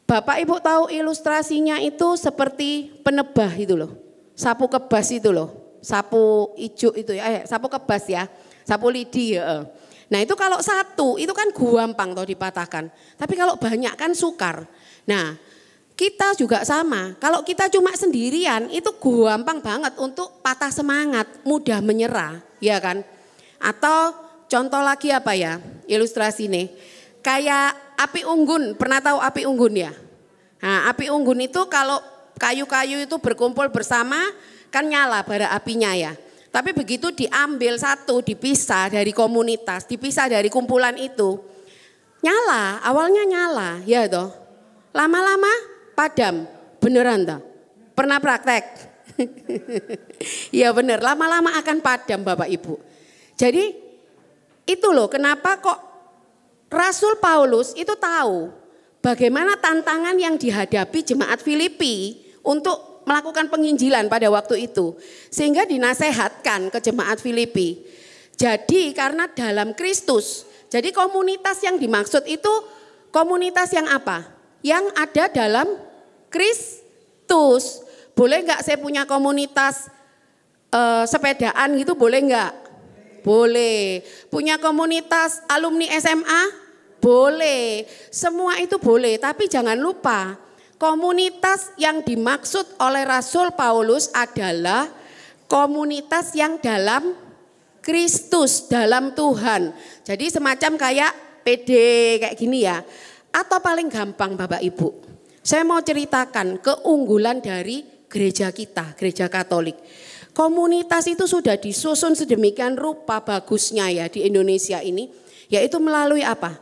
Bapak Ibu tahu ilustrasinya itu seperti penebah itu loh. Sapu kebas itu loh. Sapu ijuk itu ya, sapu kebas ya, sapu lidi ya. Nah itu kalau satu itu kan gampang toh dipatahkan. Tapi kalau banyak kan sukar. Nah kita juga sama, kalau kita cuma sendirian itu gampang banget untuk patah semangat, mudah menyerah, ya kan? Atau contoh lagi apa ya, ilustrasi nih, kayak api unggun, pernah tahu api unggun ya? Nah api unggun itu kalau kayu-kayu itu berkumpul bersama kan nyala bara apinya ya. Tapi begitu diambil satu, dipisah dari komunitas, dipisah dari kumpulan itu, nyala, awalnya nyala, ya toh. Lama-lama padam, beneran toh? Pernah praktek? Iya bener, lama-lama akan padam Bapak Ibu. Jadi itu loh kenapa kok Rasul Paulus itu tahu bagaimana tantangan yang dihadapi jemaat Filipi untuk melakukan penginjilan pada waktu itu. Sehingga dinasehatkan ke jemaat Filipi. Jadi karena dalam Kristus, jadi komunitas yang dimaksud itu komunitas yang apa? Yang ada dalam Kristus. Boleh enggak saya punya komunitas sepedaan gitu, boleh enggak? Boleh. Punya komunitas alumni SMA? Boleh. Semua itu boleh, tapi jangan lupa komunitas yang dimaksud oleh Rasul Paulus adalah komunitas yang dalam Kristus, dalam Tuhan. Jadi semacam kayak PD kayak gini ya. Atau paling gampang Bapak Ibu, saya mau ceritakan keunggulan dari gereja kita, gereja Katolik. Komunitas itu sudah disusun sedemikian rupa bagusnya ya di Indonesia ini, yaitu melalui apa?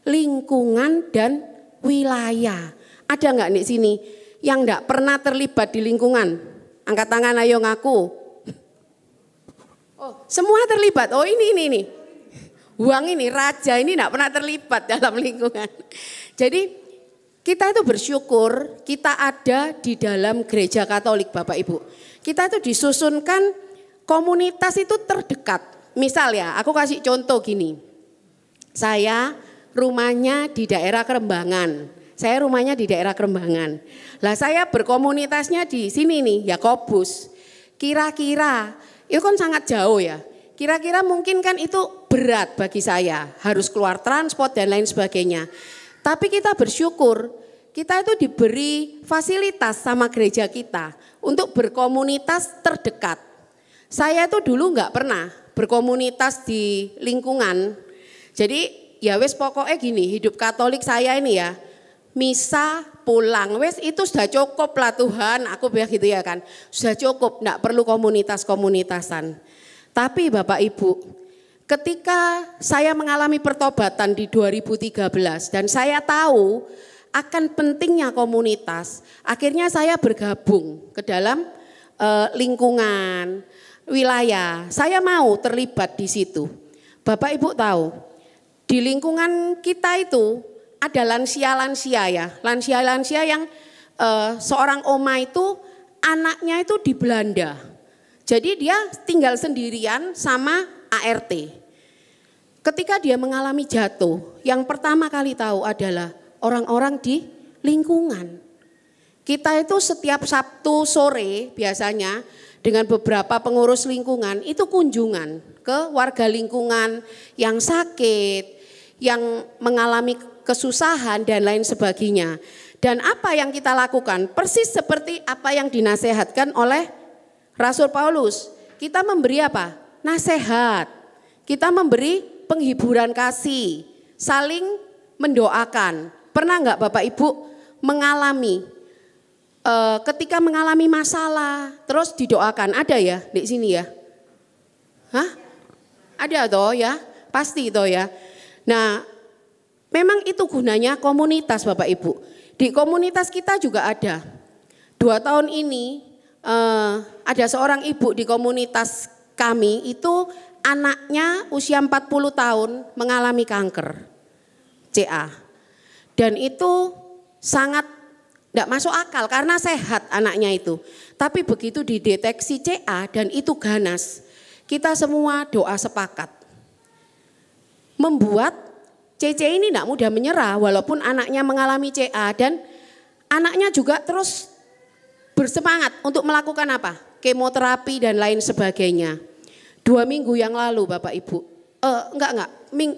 Lingkungan dan wilayah. Ada nggak di sini yang nggak pernah terlibat di lingkungan? Angkat tangan ayo ngaku. Oh, semua terlibat. Oh ini. Uang ini, raja ini nggak pernah terlibat dalam lingkungan. Jadi kita itu bersyukur kita ada di dalam gereja Katolik Bapak Ibu. Kita itu disusunkan komunitas itu terdekat. Misal ya, aku kasih contoh gini. Saya rumahnya di daerah Kerembangan. Saya rumahnya di daerah Kerembangan. Lah saya berkomunitasnya di sini nih, Yakobus. Kira-kira, itu kan sangat jauh ya. Kira-kira mungkin kan itu berat bagi saya. Harus keluar transport dan lain sebagainya. Tapi kita bersyukur, kita itu diberi fasilitas sama gereja kita untuk berkomunitas terdekat. Saya itu dulu nggak pernah berkomunitas di lingkungan. Jadi ya wes pokoknya gini, hidup Katolik saya ini ya. Misa pulang, wes itu sudah cukup lah Tuhan, aku bilang gitu ya kan. Sudah cukup, enggak perlu komunitas-komunitasan. Tapi Bapak Ibu, ketika saya mengalami pertobatan di 2013 dan saya tahu akan pentingnya komunitas, akhirnya saya bergabung ke dalam lingkungan, wilayah. Saya mau terlibat di situ. Bapak Ibu tahu, di lingkungan kita itu ada lansia-lansia ya, lansia-lansia yang seorang oma itu anaknya itu di Belanda. Jadi dia tinggal sendirian sama ART. Ketika dia mengalami jatuh, yang pertama kali tahu adalah orang-orang di lingkungan. Kita itu setiap Sabtu sore biasanya dengan beberapa pengurus lingkungan itu kunjungan ke warga lingkungan yang sakit, yang mengalami kesusahan dan lain sebagainya. Dan apa yang kita lakukan? Persis seperti apa yang dinasehatkan oleh Rasul Paulus. Kita memberi apa? Nasihat. Kita memberi penghiburan kasih, saling mendoakan. Pernah enggak Bapak Ibu mengalami ketika mengalami masalah terus didoakan? Ada ya di sini ya? Hah? Ada toh ya? Pasti toh ya. Nah, memang itu gunanya komunitas Bapak Ibu. Di komunitas kita juga ada. 2 tahun ini ada seorang ibu di komunitas kami itu anaknya usia 40 tahun mengalami kanker CA. Dan itu sangat tidak masuk akal karena sehat anaknya itu. Tapi begitu dideteksi CA dan itu ganas, kita semua doa sepakat. Membuat CC ini tidak mudah menyerah walaupun anaknya mengalami CA dan anaknya juga terus bersemangat untuk melakukan apa? Kemoterapi dan lain sebagainya. 2 minggu yang lalu Bapak Ibu,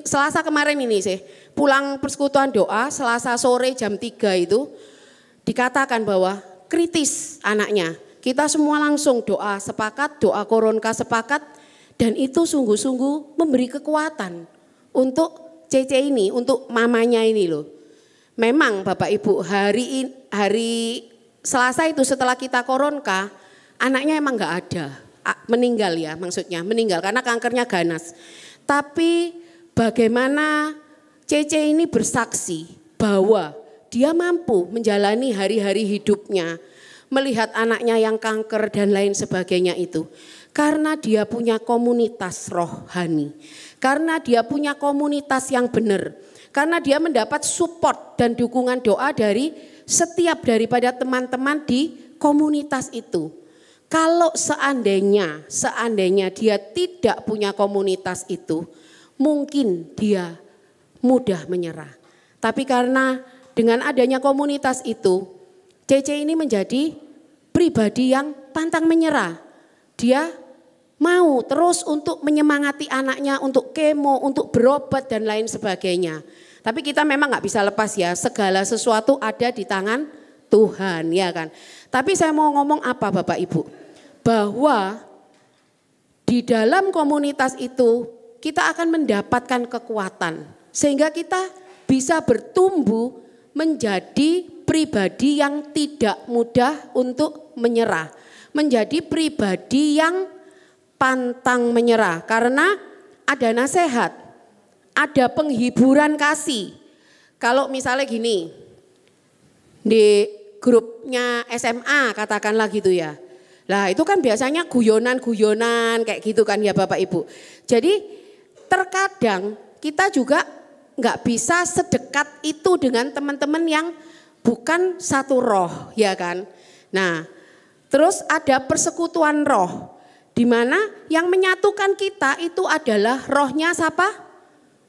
Selasa kemarin ini sih, pulang persekutuan doa Selasa sore jam 3 itu dikatakan bahwa kritis anaknya. Kita semua langsung doa sepakat, doa koronka sepakat dan itu sungguh-sungguh memberi kekuatan untuk CC ini, untuk mamanya ini loh. Memang Bapak Ibu hari Selasa itu setelah kita koronka, anaknya emang gak ada. Meninggal ya maksudnya, meninggal karena kankernya ganas. Tapi bagaimana CC ini bersaksi bahwa dia mampu menjalani hari-hari hidupnya, melihat anaknya yang kanker dan lain sebagainya itu. Karena dia punya komunitas rohani, karena dia punya komunitas yang benar, karena dia mendapat support dan dukungan doa dari setiap daripada teman-teman di komunitas itu. Kalau seandainya dia tidak punya komunitas itu, mungkin dia mudah menyerah. Tapi karena dengan adanya komunitas itu, CC ini menjadi pribadi yang pantang menyerah. Dia mau terus untuk menyemangati anaknya untuk kemo, untuk berobat dan lain sebagainya. Tapi kita memang nggak bisa lepas ya, segala sesuatu ada di tangan Tuhan ya kan. Tapi saya mau ngomong apa Bapak Ibu? Bahwa di dalam komunitas itu kita akan mendapatkan kekuatan. Sehingga kita bisa bertumbuh menjadi pribadi yang tidak mudah untuk menyerah. Menjadi pribadi yang pantang menyerah. Karena ada nasihat, ada penghiburan kasih. Kalau misalnya gini, di grupnya SMA katakanlah gitu ya. Lah itu kan biasanya guyonan-guyonan kayak gitu kan ya Bapak Ibu. Jadi terkadang kita juga nggak bisa sedekat itu dengan teman-teman yang bukan satu roh ya kan. Nah terus ada persekutuan roh. Di mana yang menyatukan kita itu adalah rohnya siapa?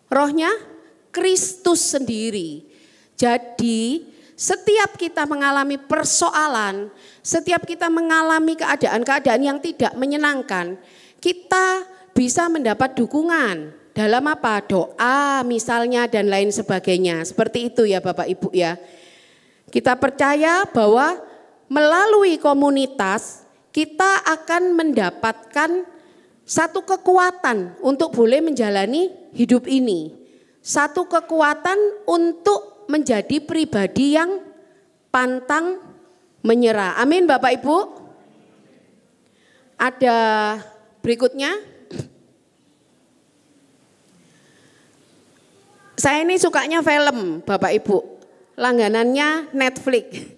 Rohnya Kristus sendiri. Jadi setiap kita mengalami persoalan, setiap kita mengalami keadaan-keadaan yang tidak menyenangkan, kita bisa mendapat dukungan dalam apa? Doa misalnya dan lain sebagainya. Seperti itu ya Bapak Ibu ya. Kita percaya bahwa melalui komunitas kita akan mendapatkan satu kekuatan untuk boleh menjalani hidup ini. Satu kekuatan untuk menjadi pribadi yang pantang menyerah. Amin Bapak Ibu. Ada berikutnya. Saya ini sukanya film Bapak Ibu. Langganannya Netflix.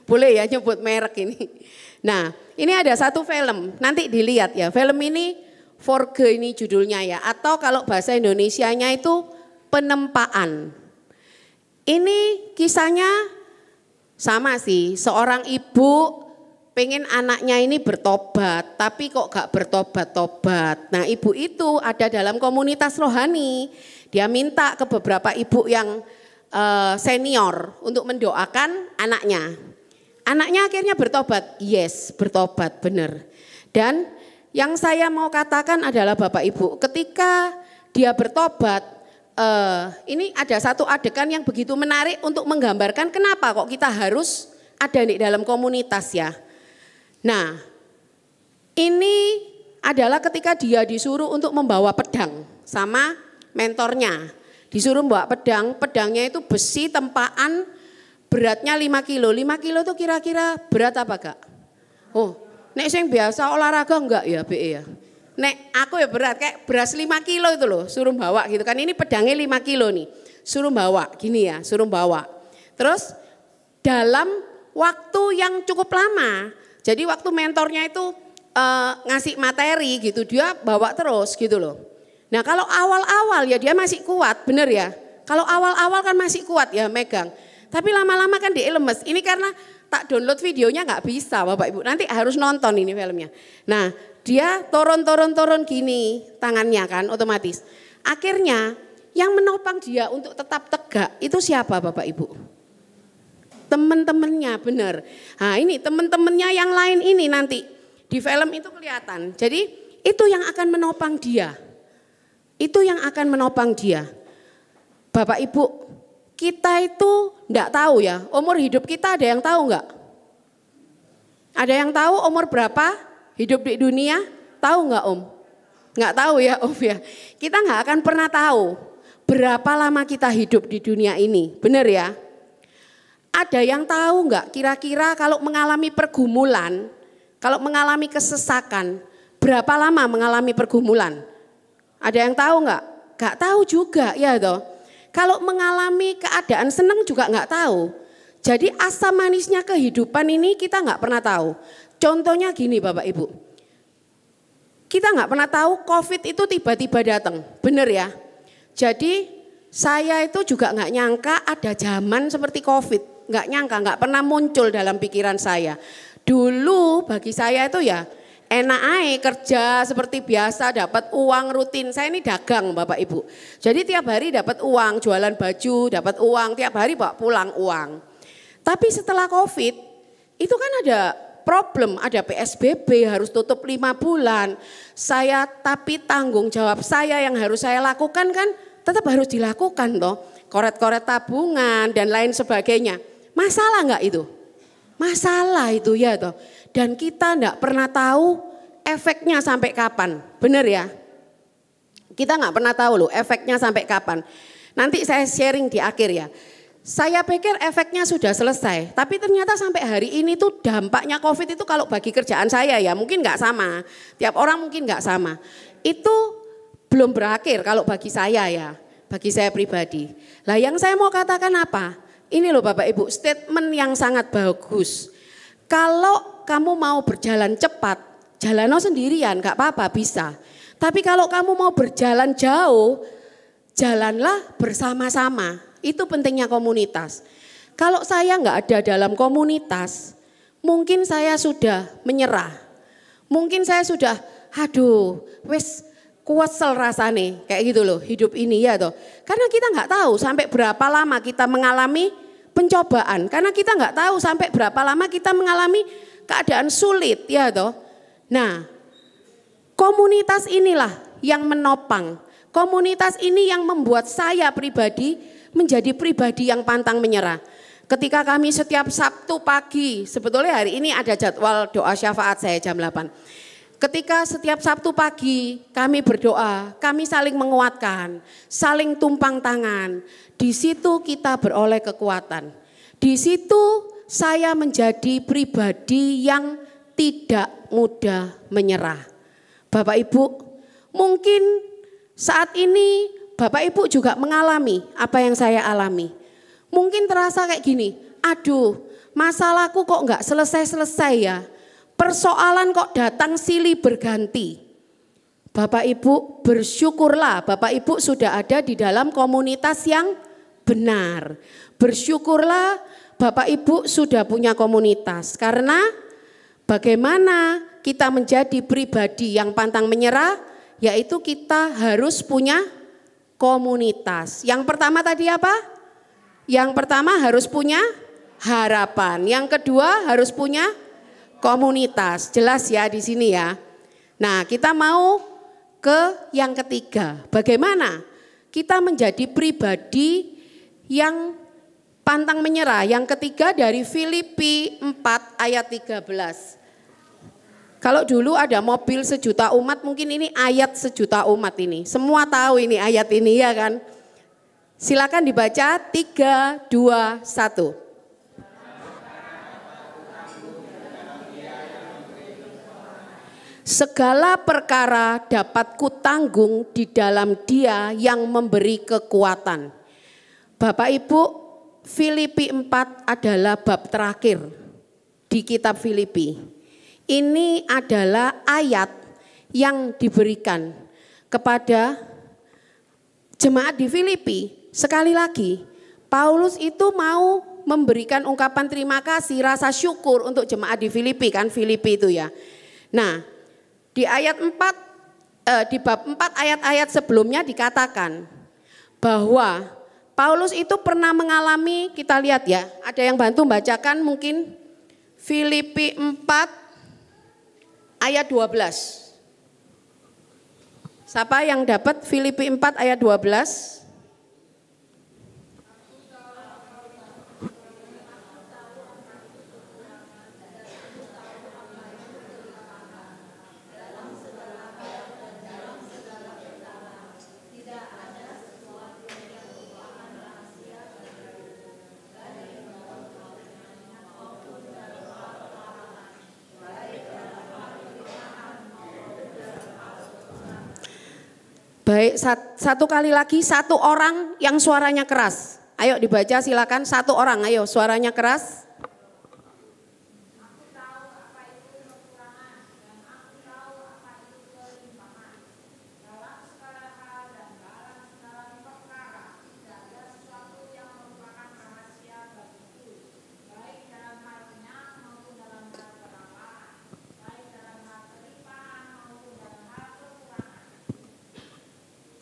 Boleh ya nyebut merek ini. Nah ini ada satu film. Nanti dilihat ya. Film ini Forge ini judulnya ya. Atau kalau bahasa Indonesianya itu Penempaan. Ini kisahnya sama sih, seorang ibu pengen anaknya ini bertobat, tapi kok gak bertobat-tobat. Nah ibu itu ada dalam komunitas rohani, dia minta ke beberapa ibu yang senior untuk mendoakan anaknya. Anaknya akhirnya bertobat, yes bertobat benar. Dan yang saya mau katakan adalah Bapak Ibu, ketika dia bertobat, ini ada satu adegan yang begitu menarik untuk menggambarkan kenapa kok kita harus ada di dalam komunitas ya. Nah, ini adalah ketika dia disuruh untuk membawa pedang sama mentornya. Disuruh bawa pedang, pedangnya itu besi tempaan beratnya 5 kilo. 5 kilo itu kira-kira berat apa Kak? Oh, nek sing biasa olahraga enggak ya BE ya? Nek aku ya berat kayak beras 5 kilo itu loh, suruh bawa gitu kan. Ini pedangnya 5 kilo nih, suruh bawa gini ya, suruh bawa. Terus dalam waktu yang cukup lama, jadi waktu mentornya itu ngasih materi gitu, dia bawa terus gitu loh. Nah kalau awal-awal ya dia masih kuat, bener ya. Kalau awal-awal kan masih kuat ya megang. Tapi lama-lama kan dia lemes. Ini karena tak download videonya nggak bisa Bapak Ibu. Nanti harus nonton ini filmnya. Nah dia turun gini tangannya kan otomatis. Akhirnya yang menopang dia untuk tetap tegak itu siapa Bapak Ibu? Teman-temannya benar. Nah ini teman-temannya yang lain ini nanti di film itu kelihatan. Jadi itu yang akan menopang dia. Itu yang akan menopang dia. Bapak Ibu, kita itu enggak tahu ya, umur hidup kita ada yang tahu enggak? Ada yang tahu umur berapa hidup di dunia? Tahu enggak Om? Enggak tahu ya Om ya. Kita enggak akan pernah tahu berapa lama kita hidup di dunia ini, benar ya? Ada yang tahu enggak kira-kira kalau mengalami pergumulan, kalau mengalami kesesakan, berapa lama mengalami pergumulan? Ada yang tahu enggak? Enggak tahu juga ya toh. Kalau mengalami keadaan senang juga enggak tahu. Jadi asam manisnya kehidupan ini kita enggak pernah tahu. Contohnya gini Bapak Ibu. Kita enggak pernah tahu COVID itu tiba-tiba datang. Benar ya? Jadi saya itu juga enggak nyangka ada zaman seperti COVID. Enggak nyangka, enggak pernah muncul dalam pikiran saya. Dulu bagi saya itu ya enak aja kerja seperti biasa, dapat uang rutin. Saya ini dagang Bapak Ibu. Jadi tiap hari dapat uang, jualan baju, dapat uang, tiap hari bawa pulang uang. Tapi setelah COVID itu kan ada problem, ada PSBB harus tutup 5 bulan. Saya tapi tanggung jawab saya yang harus saya lakukan kan tetap harus dilakukan toh. Koret-koret tabungan dan lain sebagainya. Masalah enggak itu? Masalah itu ya toh. Dan kita enggak pernah tahu efeknya sampai kapan. Benar ya? Kita enggak pernah tahu loh efeknya sampai kapan. Nanti saya sharing di akhir ya. Saya pikir efeknya sudah selesai, tapi ternyata sampai hari ini tuh dampaknya COVID itu kalau bagi kerjaan saya ya mungkin nggak sama, tiap orang mungkin nggak sama. Itu belum berakhir kalau bagi saya ya, bagi saya pribadi. Lah yang saya mau katakan apa? Ini loh Bapak Ibu, statement yang sangat bagus. Kalau kamu mau berjalan cepat, jalanlah sendirian, nggak apa-apa bisa. Tapi kalau kamu mau berjalan jauh, jalanlah bersama-sama. Itu pentingnya komunitas. Kalau saya nggak ada dalam komunitas, mungkin saya sudah menyerah. Mungkin saya sudah, aduh, wes kuesel rasane, kayak gitu loh hidup ini ya toh. Karena kita nggak tahu sampai berapa lama kita mengalami pencobaan. Karena kita nggak tahu sampai berapa lama kita mengalami keadaan sulit ya toh. Nah, komunitas inilah yang menopang. Komunitas ini yang membuat saya pribadi menjadi pribadi yang pantang menyerah. Ketika kami setiap Sabtu pagi, sebetulnya hari ini ada jadwal doa syafaat saya jam 8. Ketika setiap Sabtu pagi kami berdoa, kami saling menguatkan, saling tumpang tangan. Di situ kita beroleh kekuatan. Di situ saya menjadi pribadi yang tidak mudah menyerah. Bapak Ibu, mungkin saat ini Bapak Ibu juga mengalami apa yang saya alami. Mungkin terasa kayak gini, aduh masalahku kok enggak selesai-selesai ya. Persoalan kok datang silih berganti. Bapak Ibu bersyukurlah Bapak Ibu sudah ada di dalam komunitas yang benar. Bersyukurlah Bapak Ibu sudah punya komunitas. Karena bagaimana kita menjadi pribadi yang pantang menyerah, yaitu kita harus punya komunitas. Yang pertama tadi apa? Yang pertama harus punya harapan. Yang kedua harus punya komunitas. Jelas ya di sini ya. Nah, kita mau ke yang ketiga. Bagaimana kita menjadi pribadi yang pantang menyerah? Yang ketiga dari Filipi 4 ayat 13. Kalau dulu ada mobil sejuta umat, mungkin ini ayat sejuta umat ini. Semua tahu ini ayat ini ya kan. Silakan dibaca 3, 2, 1. Segala perkara dapat kutanggung di dalam Dia yang memberi kekuatan. Bapak Ibu, Filipi 4 adalah bab terakhir di kitab Filipi. Ini adalah ayat yang diberikan kepada jemaat di Filipi. Sekali lagi, Paulus itu mau memberikan ungkapan terima kasih, rasa syukur untuk jemaat di Filipi, kan Filipi itu ya. Nah, di ayat 4 di bab 4 ayat-ayat sebelumnya dikatakan bahwa Paulus itu pernah mengalami, kita lihat ya, ada yang bantu bacakan mungkin Filipi 4 ayat 12. Siapa yang dapat Filipi 4 ayat 12? Baik, satu kali lagi, satu orang yang suaranya keras. Ayo dibaca silakan, satu orang, ayo suaranya keras.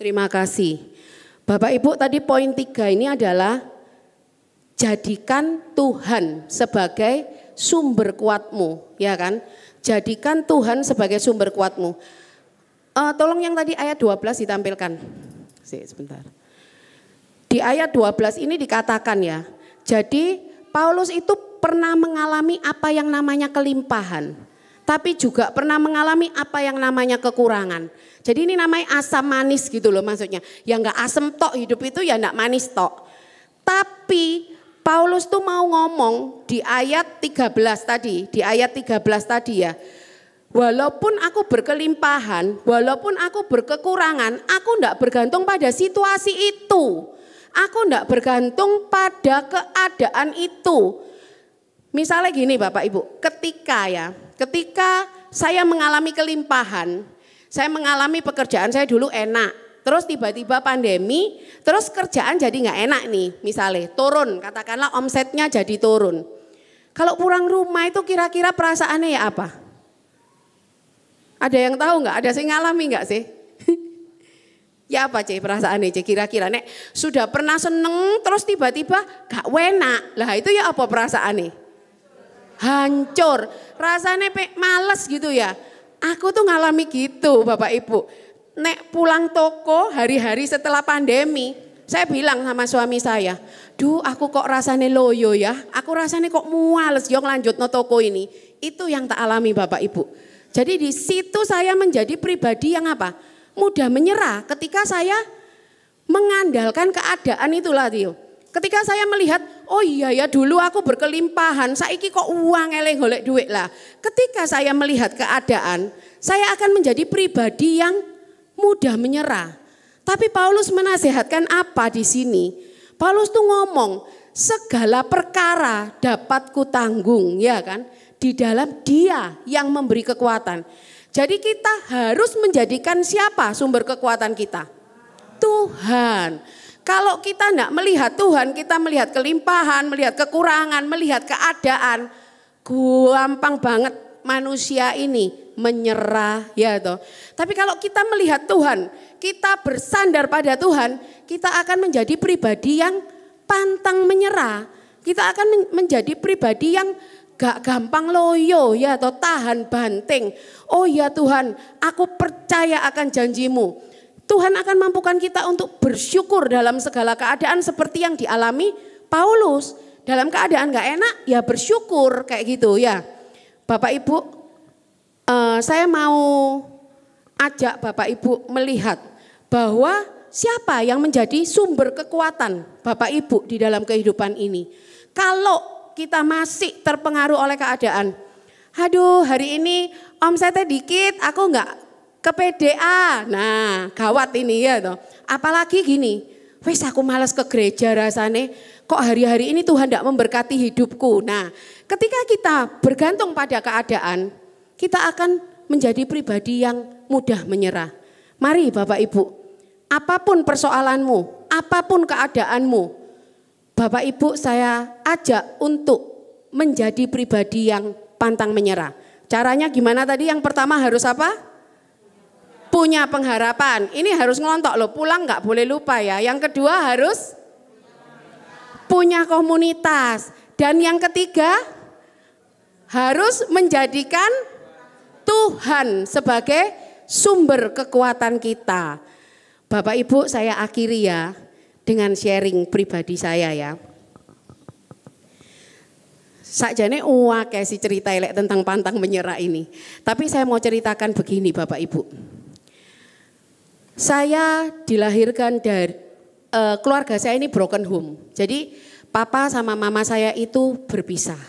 Terima kasih. Bapak Ibu, tadi poin 3 ini adalah jadikan Tuhan sebagai sumber kuatmu, ya kan? Jadikan Tuhan sebagai sumber kuatmu. Tolong yang tadi ayat 12 ditampilkan. Sebentar. Di ayat 12 ini dikatakan ya, jadi Paulus itu pernah mengalami apa yang namanya kelimpahan, tapi juga pernah mengalami apa yang namanya kekurangan. Jadi ini namanya asam manis gitu loh maksudnya. Ya enggak asam tok hidup itu, ya enggak manis tok. Tapi Paulus tuh mau ngomong di ayat 13 tadi, di ayat 13 tadi ya. Walaupun aku berkelimpahan, walaupun aku berkekurangan, aku enggak bergantung pada situasi itu. Aku enggak bergantung pada keadaan itu. Misalnya gini Bapak Ibu, ketika saya mengalami kelimpahan, saya mengalami pekerjaan saya dulu enak, terus tiba-tiba pandemi, terus kerjaan jadi nggak enak nih, misalnya turun, katakanlah omsetnya jadi turun. Kalau pulang rumah itu kira-kira perasaannya ya apa? Ada yang tahu nggak? Ada yang ngalami nggak sih? Ya apa Cek perasaannya Cek kira-kira? Nek sudah pernah seneng, terus tiba-tiba gak enak, lah itu ya apa perasaannya? Hancur, rasanya males gitu ya. Aku tuh ngalami gitu Bapak Ibu. Nek pulang toko hari-hari setelah pandemi, saya bilang sama suami saya, duh aku kok rasanya loyo ya, aku rasanya kok muales yo lanjut no toko ini. Itu yang tak alami Bapak Ibu. Jadi di situ saya menjadi pribadi yang apa? Mudah menyerah ketika saya mengandalkan keadaan itulah Tio. Ketika saya melihat, oh iya ya dulu aku berkelimpahan, saiki kok uang eleng golek duit lah. Ketika saya melihat keadaan, saya akan menjadi pribadi yang mudah menyerah. Tapi Paulus menasihatkan apa di sini? Paulus tuh ngomong, segala perkara dapat kutanggung, ya kan? Di dalam Dia yang memberi kekuatan. Jadi kita harus menjadikan siapa sumber kekuatan kita? Tuhan. Kalau kita tidak melihat Tuhan, kita melihat kelimpahan, melihat kekurangan, melihat keadaan, gampang banget manusia ini menyerah ya toh. Tapi kalau kita melihat Tuhan, kita bersandar pada Tuhan, kita akan menjadi pribadi yang pantang menyerah. Kita akan menjadi pribadi yang gak gampang loyo ya atau tahan banting. Oh ya Tuhan, aku percaya akan janjimu. Tuhan akan mampukan kita untuk bersyukur dalam segala keadaan seperti yang dialami Paulus. Dalam keadaan gak enak ya bersyukur kayak gitu ya. Bapak Ibu, saya mau ajak Bapak Ibu melihat bahwa siapa yang menjadi sumber kekuatan Bapak Ibu di dalam kehidupan ini. Kalau kita masih terpengaruh oleh keadaan, aduh hari ini omsetnya dikit, aku enggak ke PDA. Nah gawat ini ya toh. Apalagi gini, wes aku malas ke gereja rasane, kok hari-hari ini Tuhan enggak memberkati hidupku. Nah ketika kita bergantung pada keadaan, kita akan menjadi pribadi yang mudah menyerah. Mari Bapak Ibu, apapun persoalanmu, apapun keadaanmu, Bapak Ibu saya ajak untuk menjadi pribadi yang pantang menyerah. Caranya gimana tadi? Yang pertama harus apa? Punya pengharapan. Ini harus ngelontok loh, pulang nggak boleh lupa ya. Yang kedua harus punya komunitas. Dan yang ketiga harus menjadikan Tuhan sebagai sumber kekuatan kita. Bapak Ibu saya akhiri ya dengan sharing pribadi saya ya. Sakjane uwake si cerita elek tentang pantang menyerah ini. Tapi saya mau ceritakan begini Bapak Ibu. Saya dilahirkan dari keluarga saya ini broken home. Jadi papa sama mama saya itu berpisah.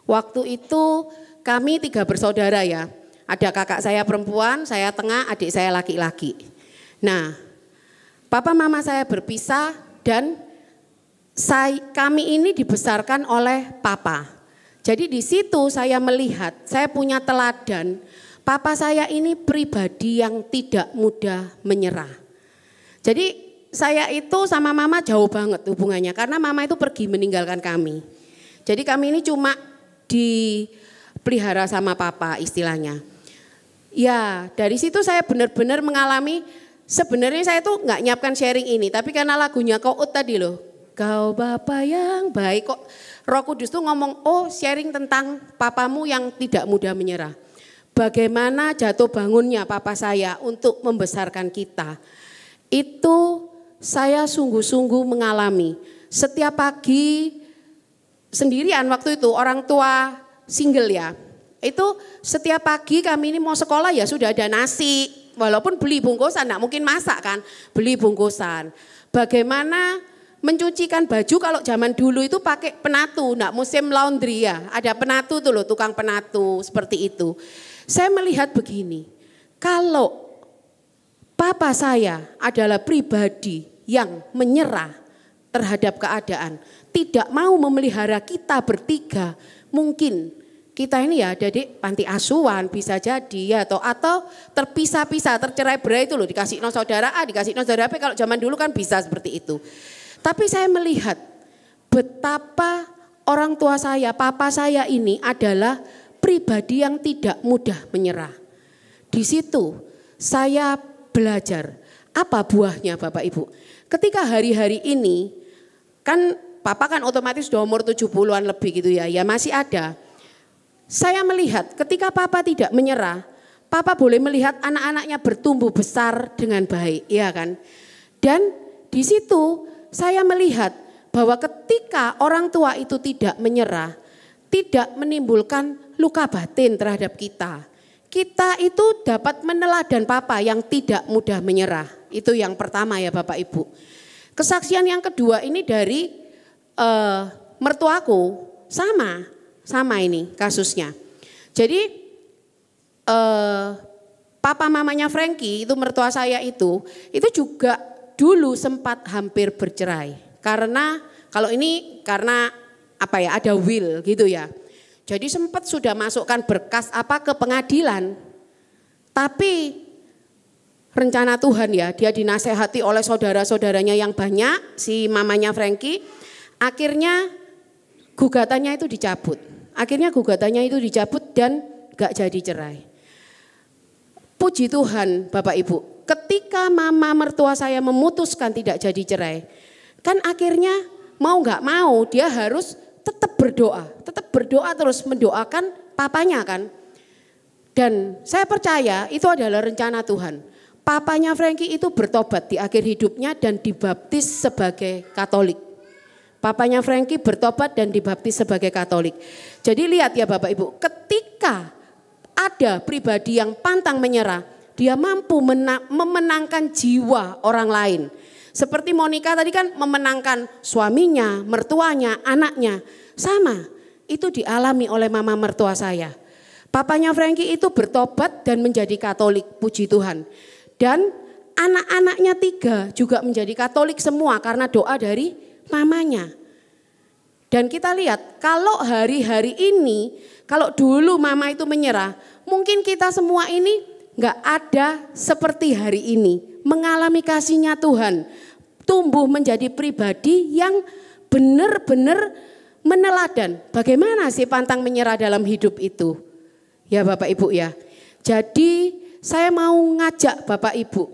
Waktu itu kami 3 bersaudara ya. Ada kakak saya perempuan, saya tengah, adik saya laki-laki. Nah, papa mama saya berpisah dan kami ini dibesarkan oleh papa. Jadi di situ saya melihat, saya punya teladan, papa saya ini pribadi yang tidak mudah menyerah. Jadi saya itu sama mama jauh banget hubungannya karena mama itu pergi meninggalkan kami. Jadi kami ini cuma dipelihara sama papa istilahnya. Ya dari situ saya benar-benar mengalami. Sebenarnya saya tuh nggak nyiapkan sharing ini, tapi karena lagunya Kout tadi loh, Kau Bapa yang baik, kok Roh Kudus tuh ngomong, oh sharing tentang papamu yang tidak mudah menyerah. Bagaimana jatuh bangunnya papa saya untuk membesarkan kita. Itu saya sungguh-sungguh mengalami. Setiap pagi sendirian waktu itu, orang tua single ya. Itu setiap pagi kami ini mau sekolah ya sudah ada nasi. Walaupun beli bungkusan, enggak mungkin masak kan, beli bungkusan. Bagaimana mencucikan baju kalau zaman dulu itu pakai penatu, enggak musim laundry ya. Ada penatu tuh loh, tukang penatu seperti itu. Saya melihat begini, kalau papa saya adalah pribadi yang menyerah terhadap keadaan, tidak mau memelihara kita bertiga, mungkin kita ini ya ada di panti asuhan bisa jadi ya atau terpisah-pisah, tercerai-berai itu loh, dikasih no saudara A, dikasih no saudara B, kalau zaman dulu kan bisa seperti itu. Tapi saya melihat betapa orang tua saya, papa saya ini adalah pribadi yang tidak mudah menyerah. Di situ saya belajar apa buahnya Bapak Ibu. Ketika hari-hari ini kan papa kan otomatis sudah umur 70-an lebih gitu ya, ya masih ada. Saya melihat ketika papa tidak menyerah, papa boleh melihat anak-anaknya bertumbuh besar dengan baik, ya kan? Dan di situ saya melihat bahwa ketika orang tua itu tidak menyerah, tidak menimbulkan luka batin terhadap kita. Kita itu dapat meneladani papa yang tidak mudah menyerah. Itu yang pertama ya Bapak Ibu. Kesaksian yang kedua ini dari mertuaku, sama ini kasusnya. Jadi papa mamanya Frankie itu mertua saya itu juga dulu sempat hampir bercerai. Karena kalau ini karena apa ya, ada will gitu ya. Jadi sempat sudah masukkan berkas ke pengadilan. Tapi rencana Tuhan ya, dia dinasehati oleh saudara-saudaranya yang banyak, si mamanya Frankie, akhirnya gugatannya itu dicabut. Dan gak jadi cerai. Puji Tuhan Bapak Ibu, ketika mama mertua saya memutuskan tidak jadi cerai, kan akhirnya mau gak mau dia harus tetap berdoa terus mendoakan papanya kan. Dan saya percaya itu adalah rencana Tuhan. Papanya Frankie itu bertobat di akhir hidupnya dan dibaptis sebagai Katolik. Papanya Frankie bertobat dan dibaptis sebagai Katolik. Jadi lihat ya Bapak Ibu, ketika ada pribadi yang pantang menyerah, dia mampu memenangkan jiwa orang lain. Seperti Monica tadi kan memenangkan suaminya, mertuanya, anaknya. Sama, itu dialami oleh mama mertua saya. Papanya Frankie itu bertobat dan menjadi Katolik, puji Tuhan. Dan anak-anaknya 3 juga menjadi Katolik semua karena doa dari mamanya. Dan kita lihat kalau hari-hari ini, kalau dulu mama itu menyerah, mungkin kita semua ini gak ada seperti hari ini. Mengalami kasihnya Tuhan, tumbuh menjadi pribadi yang benar-benar meneladan. Bagaimana sih pantang menyerah dalam hidup itu? Ya Bapak Ibu ya. Jadi saya mau ngajak Bapak Ibu,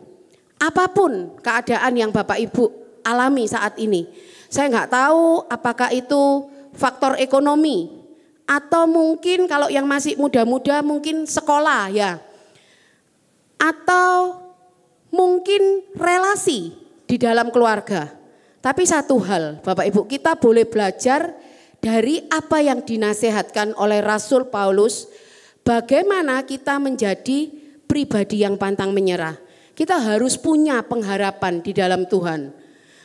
apapun keadaan yang Bapak Ibu alami saat ini. Saya nggak tahu apakah itu faktor ekonomi atau mungkin kalau yang masih muda-muda mungkin sekolah ya. Atau mungkin relasi di dalam keluarga. Tapi satu hal Bapak Ibu, kita boleh belajar dari apa yang dinasehatkan oleh Rasul Paulus. Bagaimana kita menjadi pribadi yang pantang menyerah. Kita harus punya pengharapan di dalam Tuhan.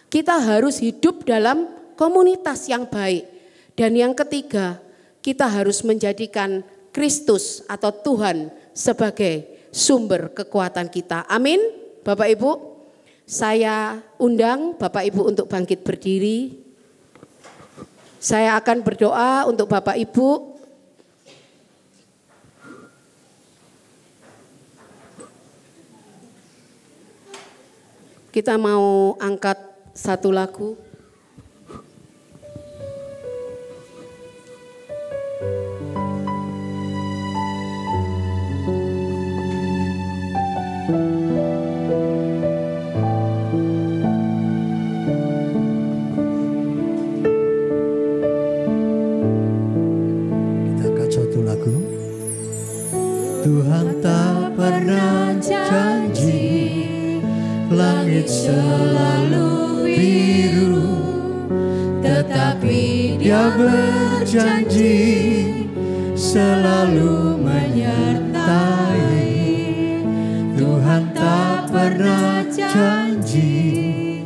Kita harus hidup dalam komunitas yang baik. Dan yang ketiga, kita harus menjadikan Kristus atau Tuhan sebagai sumber kekuatan kita. Amin. Bapak Ibu, saya undang Bapak Ibu untuk bangkit berdiri. Saya akan berdoa untuk Bapak Ibu. Kita mau angkat satu lagu. Kita angkat satu lagu. Tuhan tak pernah janji langit selalu biru, tetapi Dia berjanji selalu menyertai. Tuhan tak pernah janji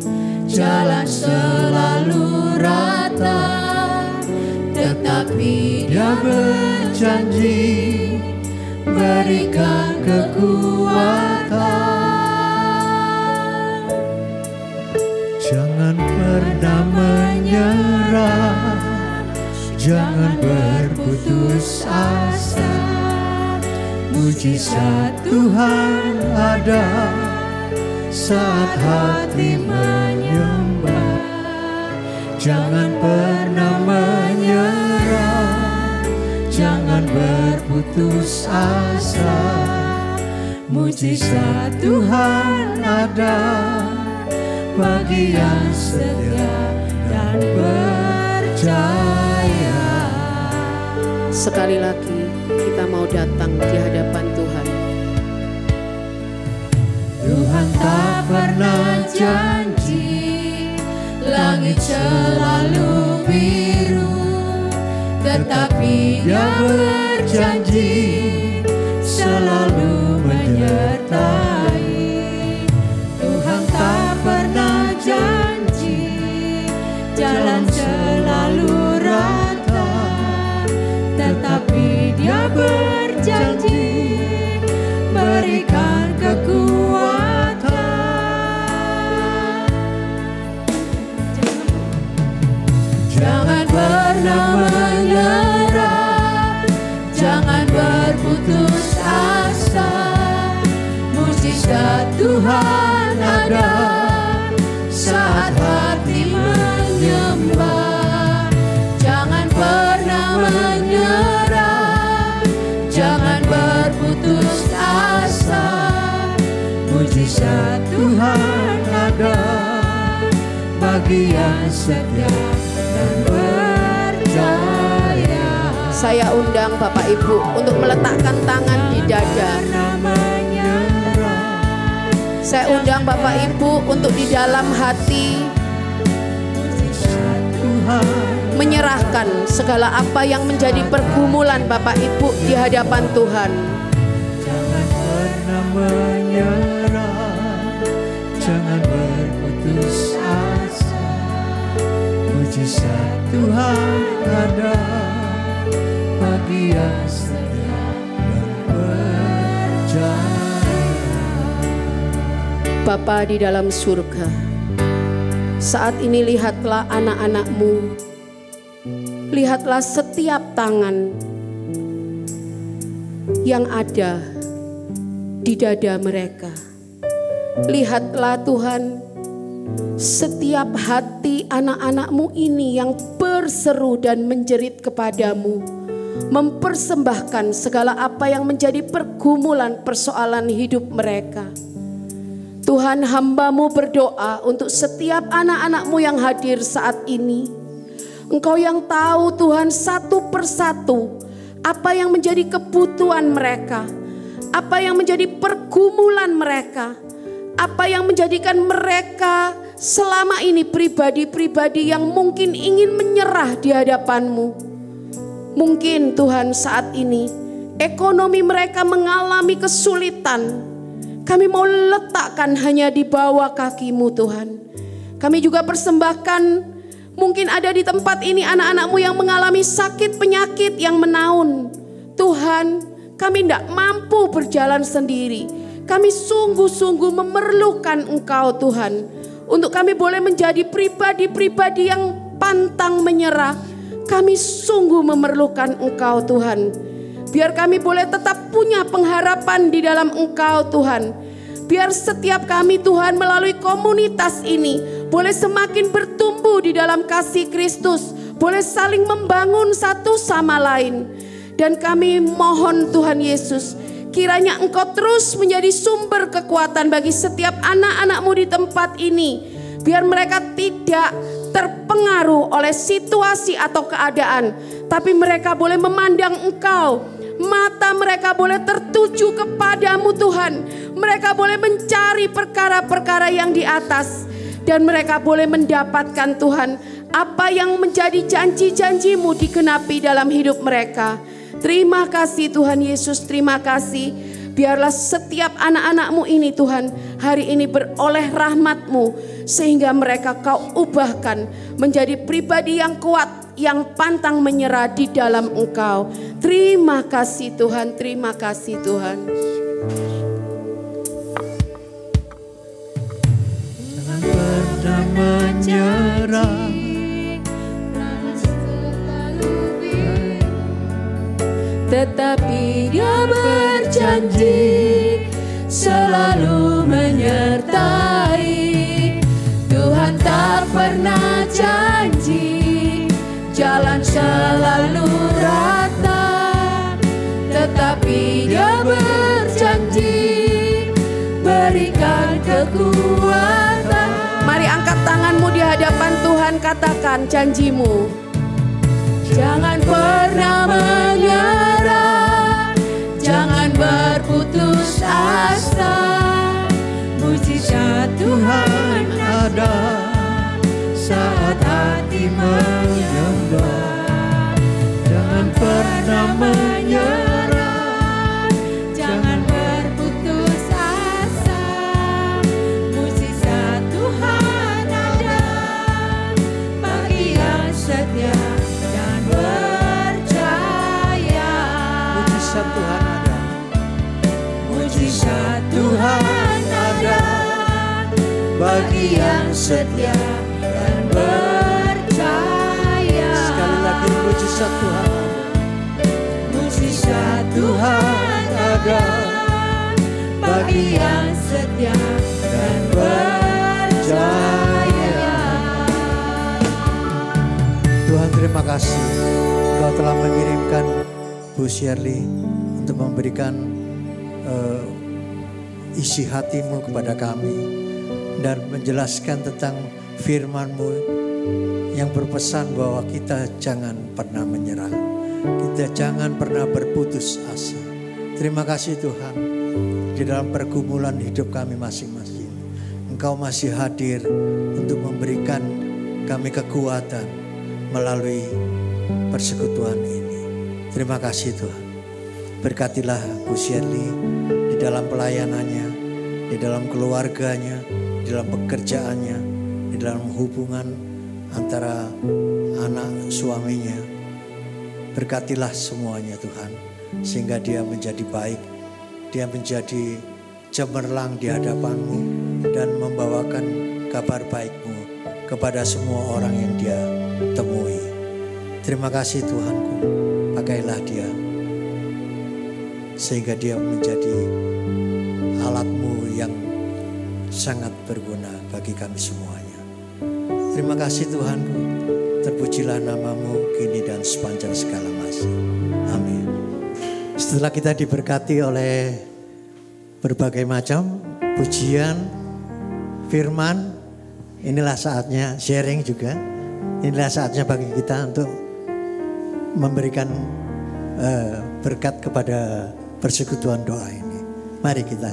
jalan selalu rata, tetapi Dia berjanji berikan kekuatan. Jangan pernah menyerah, jangan berputus asa. Mujizat Tuhan ada saat hati menyembah. Jangan pernah menyerah, jangan berputus asa. Mujizat Tuhan ada bagi yang setia dan percaya. Sekali lagi kita mau datang di hadapan Tuhan. Tuhan tak pernah janji langit selalu biru, tetapi Dia berjanji selalu menyertai. Tuhan tak pernah janji jalan selalu rata, tetapi Dia berjanji berikan kekuatan. Jangan pernah menyerah, jangan berputus asa. Mujizat Tuhan ada saat hati menyembah. Jangan pernah menyerah, jangan berputus asa. Mujizat Tuhan ada bagi yang setia dan percaya. Saya undang Bapak Ibu untuk meletakkan tangan di dada. Saya undang Bapak Ibu untuk di dalam hati menyerahkan segala apa yang menjadi pergumulan Bapak Ibu di hadapan Tuhan. Jangan pernah menyerah, jangan berputus asa. Mujizat Tuhan ada bagi yang setia dan percaya. Bapa di dalam surga, saat ini lihatlah anak-anak-Mu, lihatlah setiap tangan yang ada di dada mereka. Lihatlah Tuhan, setiap hati anak-anak-Mu ini yang berseru dan menjerit kepadamu, mempersembahkan segala apa yang menjadi pergumulan persoalan hidup mereka. Tuhan, hamba-Mu berdoa untuk setiap anak-anak-Mu yang hadir saat ini. Engkau yang tahu Tuhan satu persatu apa yang menjadi kebutuhan mereka, apa yang menjadi pergumulan mereka, apa yang menjadikan mereka selama ini pribadi-pribadi yang mungkin ingin menyerah di hadapan-Mu. Mungkin Tuhan saat ini ekonomi mereka mengalami kesulitan. Kami mau letakkan hanya di bawah kaki-Mu Tuhan. Kami juga persembahkan, mungkin ada di tempat ini anak-anak-Mu yang mengalami sakit penyakit yang menaun. Tuhan, kami tidak mampu berjalan sendiri. Kami sungguh-sungguh memerlukan Engkau Tuhan. Untuk kami boleh menjadi pribadi-pribadi yang pantang menyerah. Kami sungguh memerlukan Engkau Tuhan. Biar kami boleh tetap punya pengharapan di dalam Engkau Tuhan. Biar setiap kami Tuhan melalui komunitas ini boleh semakin bertumbuh di dalam kasih Kristus. Boleh saling membangun satu sama lain. Dan kami mohon Tuhan Yesus, kiranya Engkau terus menjadi sumber kekuatan bagi setiap anak-anak-Mu di tempat ini. Biar mereka tidak terpengaruh oleh situasi atau keadaan. Tapi mereka boleh memandang Engkau. Mata mereka boleh tertuju kepadamu Tuhan. Mereka boleh mencari perkara-perkara yang di atas. Dan mereka boleh mendapatkan Tuhan apa yang menjadi janji-janji-Mu digenapi dalam hidup mereka. Terima kasih Tuhan Yesus, terima kasih. Biarlah setiap anak-anak-Mu ini Tuhan hari ini beroleh rahmat-Mu. Sehingga mereka Kau ubahkan menjadi pribadi yang kuat, yang pantang menyerah di dalam Engkau. Terima kasih Tuhan, terima kasih Tuhan. Jangan pernah menyerah, tetapi Dia berjanji selalu menyertai. Tuhan tak pernah janji jalan selalu rata, tetapi Dia berjanji berikan kekuatan. Mari angkat tanganmu di hadapan Tuhan, katakan janji-Mu. Jangan pernah menyerah, jangan berputus asa. Mujizat Tuhan ada saat hati menyembah. jangan pernah menyerah, Jangan berputus asa. Mujizat Tuhan ada bagi yang setia dan percaya. Mujizat Tuhan ada. Mujizat Tuhan ada bagi yang setia dan percaya. Sekali lagi mujizat Tuhan. Mujizat Tuhan ada bagi yang setia dan percaya. Tuhan terima kasih Engkau telah mengirimkan Bu Shirley untuk memberikan isi hati-Mu kepada kami dan menjelaskan tentang firman-Mu yang berpesan bahwa kita jangan pernah menyerah. Kita jangan pernah berputus asa. Terima kasih Tuhan. Di dalam pergumulan hidup kami masing-masing, Engkau masih hadir untuk memberikan kami kekuatan melalui persekutuan ini. Terima kasih Tuhan. Berkatilah Bu Shirley di dalam pelayanannya, di dalam keluarganya, di dalam pekerjaannya, di dalam hubungan antara anak suaminya. Berkatilah semuanya Tuhan, sehingga dia menjadi baik, dia menjadi cemerlang di hadapan-Mu dan membawakan kabar baik-Mu kepada semua orang yang dia temui. Terima kasih Tuhanku, pakailah dia sehingga dia menjadi alat-Mu yang sangat berguna bagi kami semuanya. Terima kasih Tuhanku, terpujilah nama-Mu kini dan sepanjang segala masa. Amin. Setelah kita diberkati oleh berbagai macam pujian, firman, inilah saatnya sharing juga. Inilah saatnya bagi kita untuk memberikan berkat kepada persekutuan doa ini. Mari kita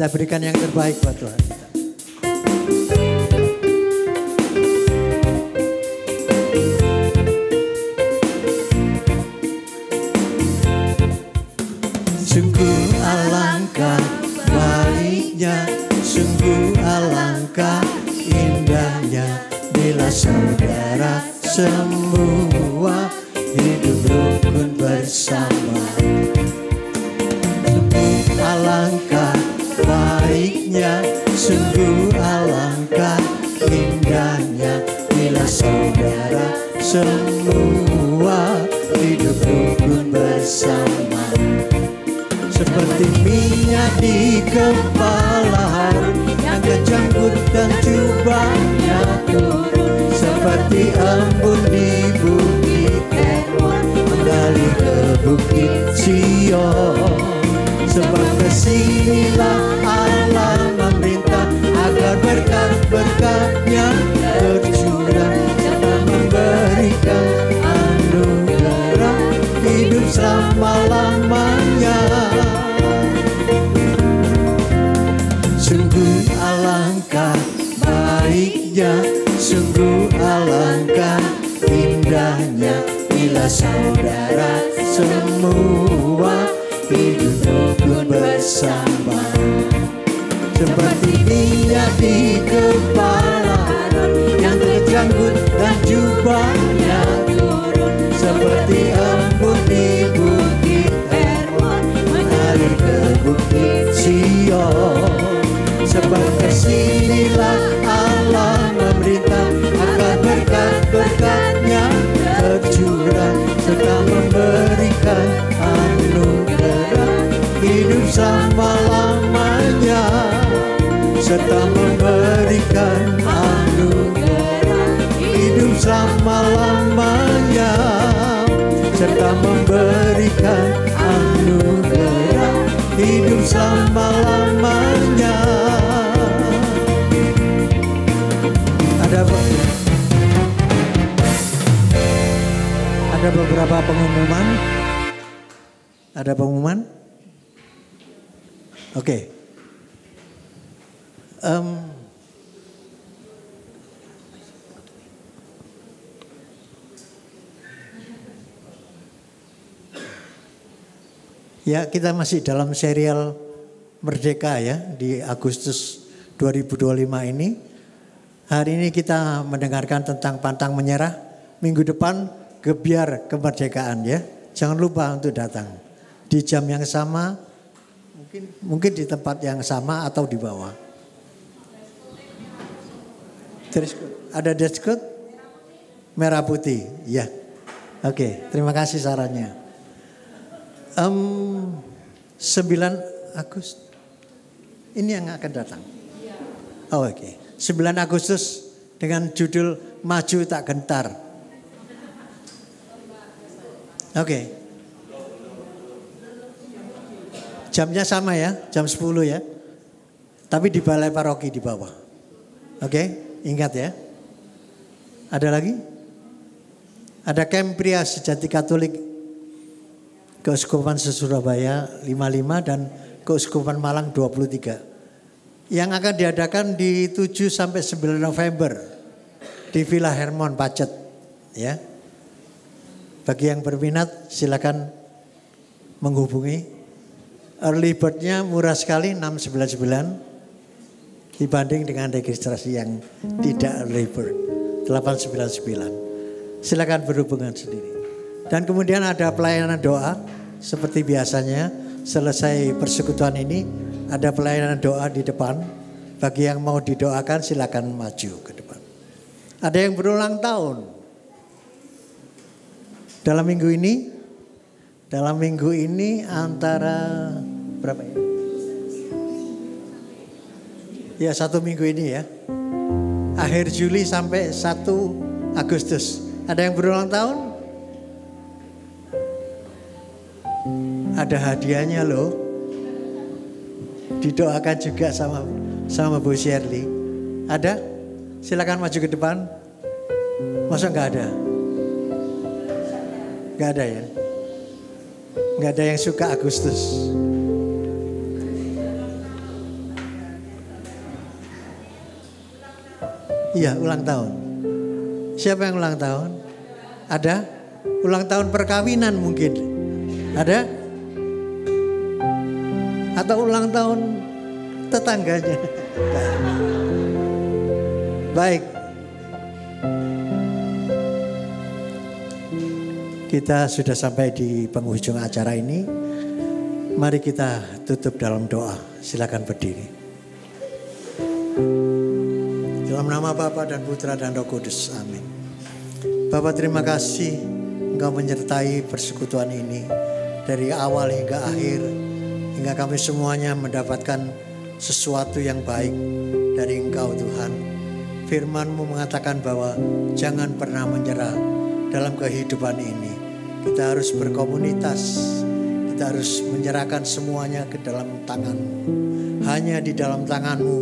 berikan yang terbaik buat Tuhan. Sungguh alangkah baiknya, sungguh alangkah indahnya bila saudara semua hidup rukun bersama. Sungguh alangkah baiknya, sungguh alangkah indahnya bila saudara semua hidup rukun bersama. Seperti minyak di kepala Harun yang kejanggut dan jubahnya turun, seperti embun di bukit Hermon mengalir ke bukit Sion. Sebab kesinilah Allah memerintah agar berkat-berkat-Nya tercurah serta memberikan anugerah hidup selama-lamanya. Sungguh alangkah baiknya, sungguh alangkah indahnya bila saudara semua hidup rukun bersama. Seperti minyak di kepala Harun yang terjanggut dan jubahnya turun, seperti embun di bukit Hermon mengalir ke bukit Sion. Sebab kesinilah Allah memerintah agar berkat-berkat-Nya tercurah serta memberikan anugerah hidup selama-lamanya, serta memberikan anugerah hidup selama-lamanya, serta memberikan anugerah hidup selama-lamanya. Ada beberapa pengumuman. Ada pengumuman? Oke. Ya, kita masih dalam serial Merdeka ya di Agustus 2025 ini. Hari ini kita mendengarkan tentang pantang menyerah. Minggu depan gebiar kemerdekaan ya. Jangan lupa untuk datang di jam yang sama, mungkin di tempat yang sama atau di bawah. Ada dress code merah putih, ya. Oke, terima kasih sarannya. 9 Agustus ini yang akan datang. Oh, oke. 9 Agustus dengan judul Maju Tak Gentar. Oke. Jamnya sama ya, jam 10 ya. Tapi di balai paroki di bawah. Oke, ingat ya. Ada lagi? Ada camp pria sejati Katolik Keuskupan Surabaya 55 dan Keuskupan Malang 23. Yang akan diadakan di 7 sampai 9 November di Villa Hermon Pacet, ya. Bagi yang berminat silakan menghubungi. Early bird-nya murah sekali 699 dibanding dengan registrasi yang tidak early bird 899. Silakan berhubungan sendiri. Dan kemudian ada pelayanan doa seperti biasanya selesai persekutuan ini. Ada pelayanan doa di depan. Bagi yang mau didoakan silakan maju ke depan. Ada yang berulang tahun. Dalam minggu ini antara berapa ya? Ya 1 minggu ini ya. Akhir Juli sampai 1 Agustus. Ada yang berulang tahun? Ada hadiahnya loh. Didoakan juga sama Bu Shirley. Ada? Silakan maju ke depan. Masa nggak ada? Nggak ada ya? Nggak ada yang suka Agustus. Iya, ulang tahun. Siapa yang ulang tahun? Ada? Ulang tahun perkawinan mungkin. Ada? Atau ulang tahun tetangganya. Baik. Kita sudah sampai di penghujung acara ini. Mari kita tutup dalam doa. Silakan berdiri. Dalam nama Bapa dan Putra dan Roh Kudus. Amin. Bapa, terima kasih Engkau menyertai persekutuan ini dari awal hingga akhir. Hingga kami semuanya mendapatkan sesuatu yang baik dari Engkau Tuhan. Firman-Mu mengatakan bahwa jangan pernah menyerah dalam kehidupan ini. Kita harus berkomunitas. Kita harus menyerahkan semuanya ke dalam tangan-Mu. Hanya di dalam tangan-Mu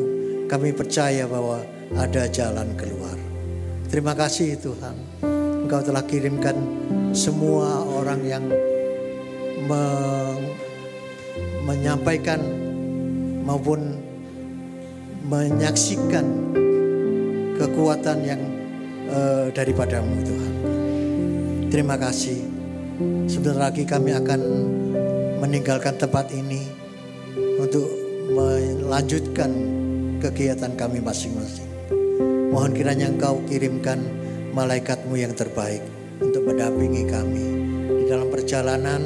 kami percaya bahwa ada jalan keluar. Terima kasih Tuhan. Engkau telah kirimkan semua orang yang menyampaikan maupun menyaksikan kekuatan yang daripada-Mu Tuhan. Terima kasih. Sebentar lagi kami akan meninggalkan tempat ini untuk melanjutkan kegiatan kami masing-masing. Mohon kiranya Engkau kirimkan malaikat-Mu yang terbaik untuk mendampingi kami di dalam perjalanan,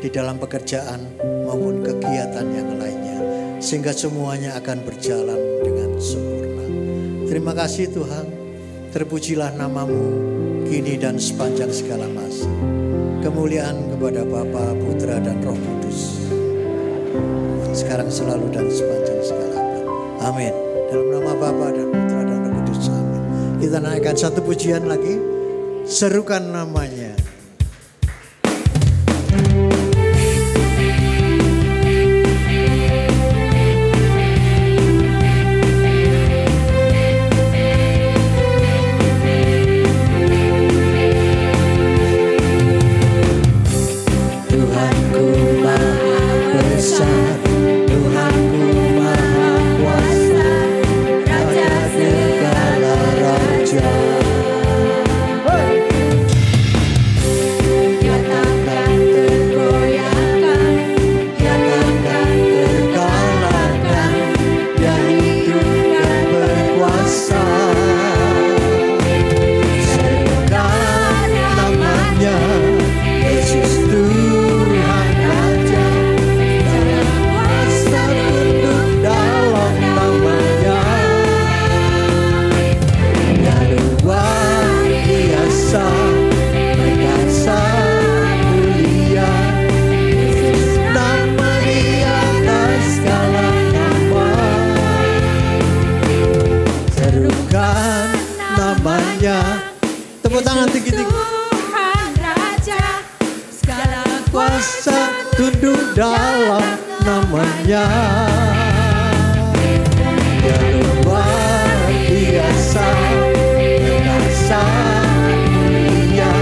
di dalam pekerjaan maupun kegiatan yang lainnya, sehingga semuanya akan berjalan dengan sempurna. Terima kasih Tuhan. Terpujilah nama-Mu kini dan sepanjang segala masa. Kemuliaan kepada Bapa, Putra dan Roh Kudus, sekarang, selalu dan sepanjang segala abad. Amin. Dalam nama Bapa dan Putra dan Roh Kudus. Amin. Kita naikkan satu pujian lagi. Serukan namanya. Tepuk tangan tinggi-tinggi. Tuhan Raja, segala Kuasa tunduk dalam namanya. Dia luar biasa, perkasa, mulia,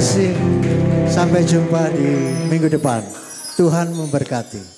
kasih. Sampai jumpa di minggu depan. Tuhan memberkati.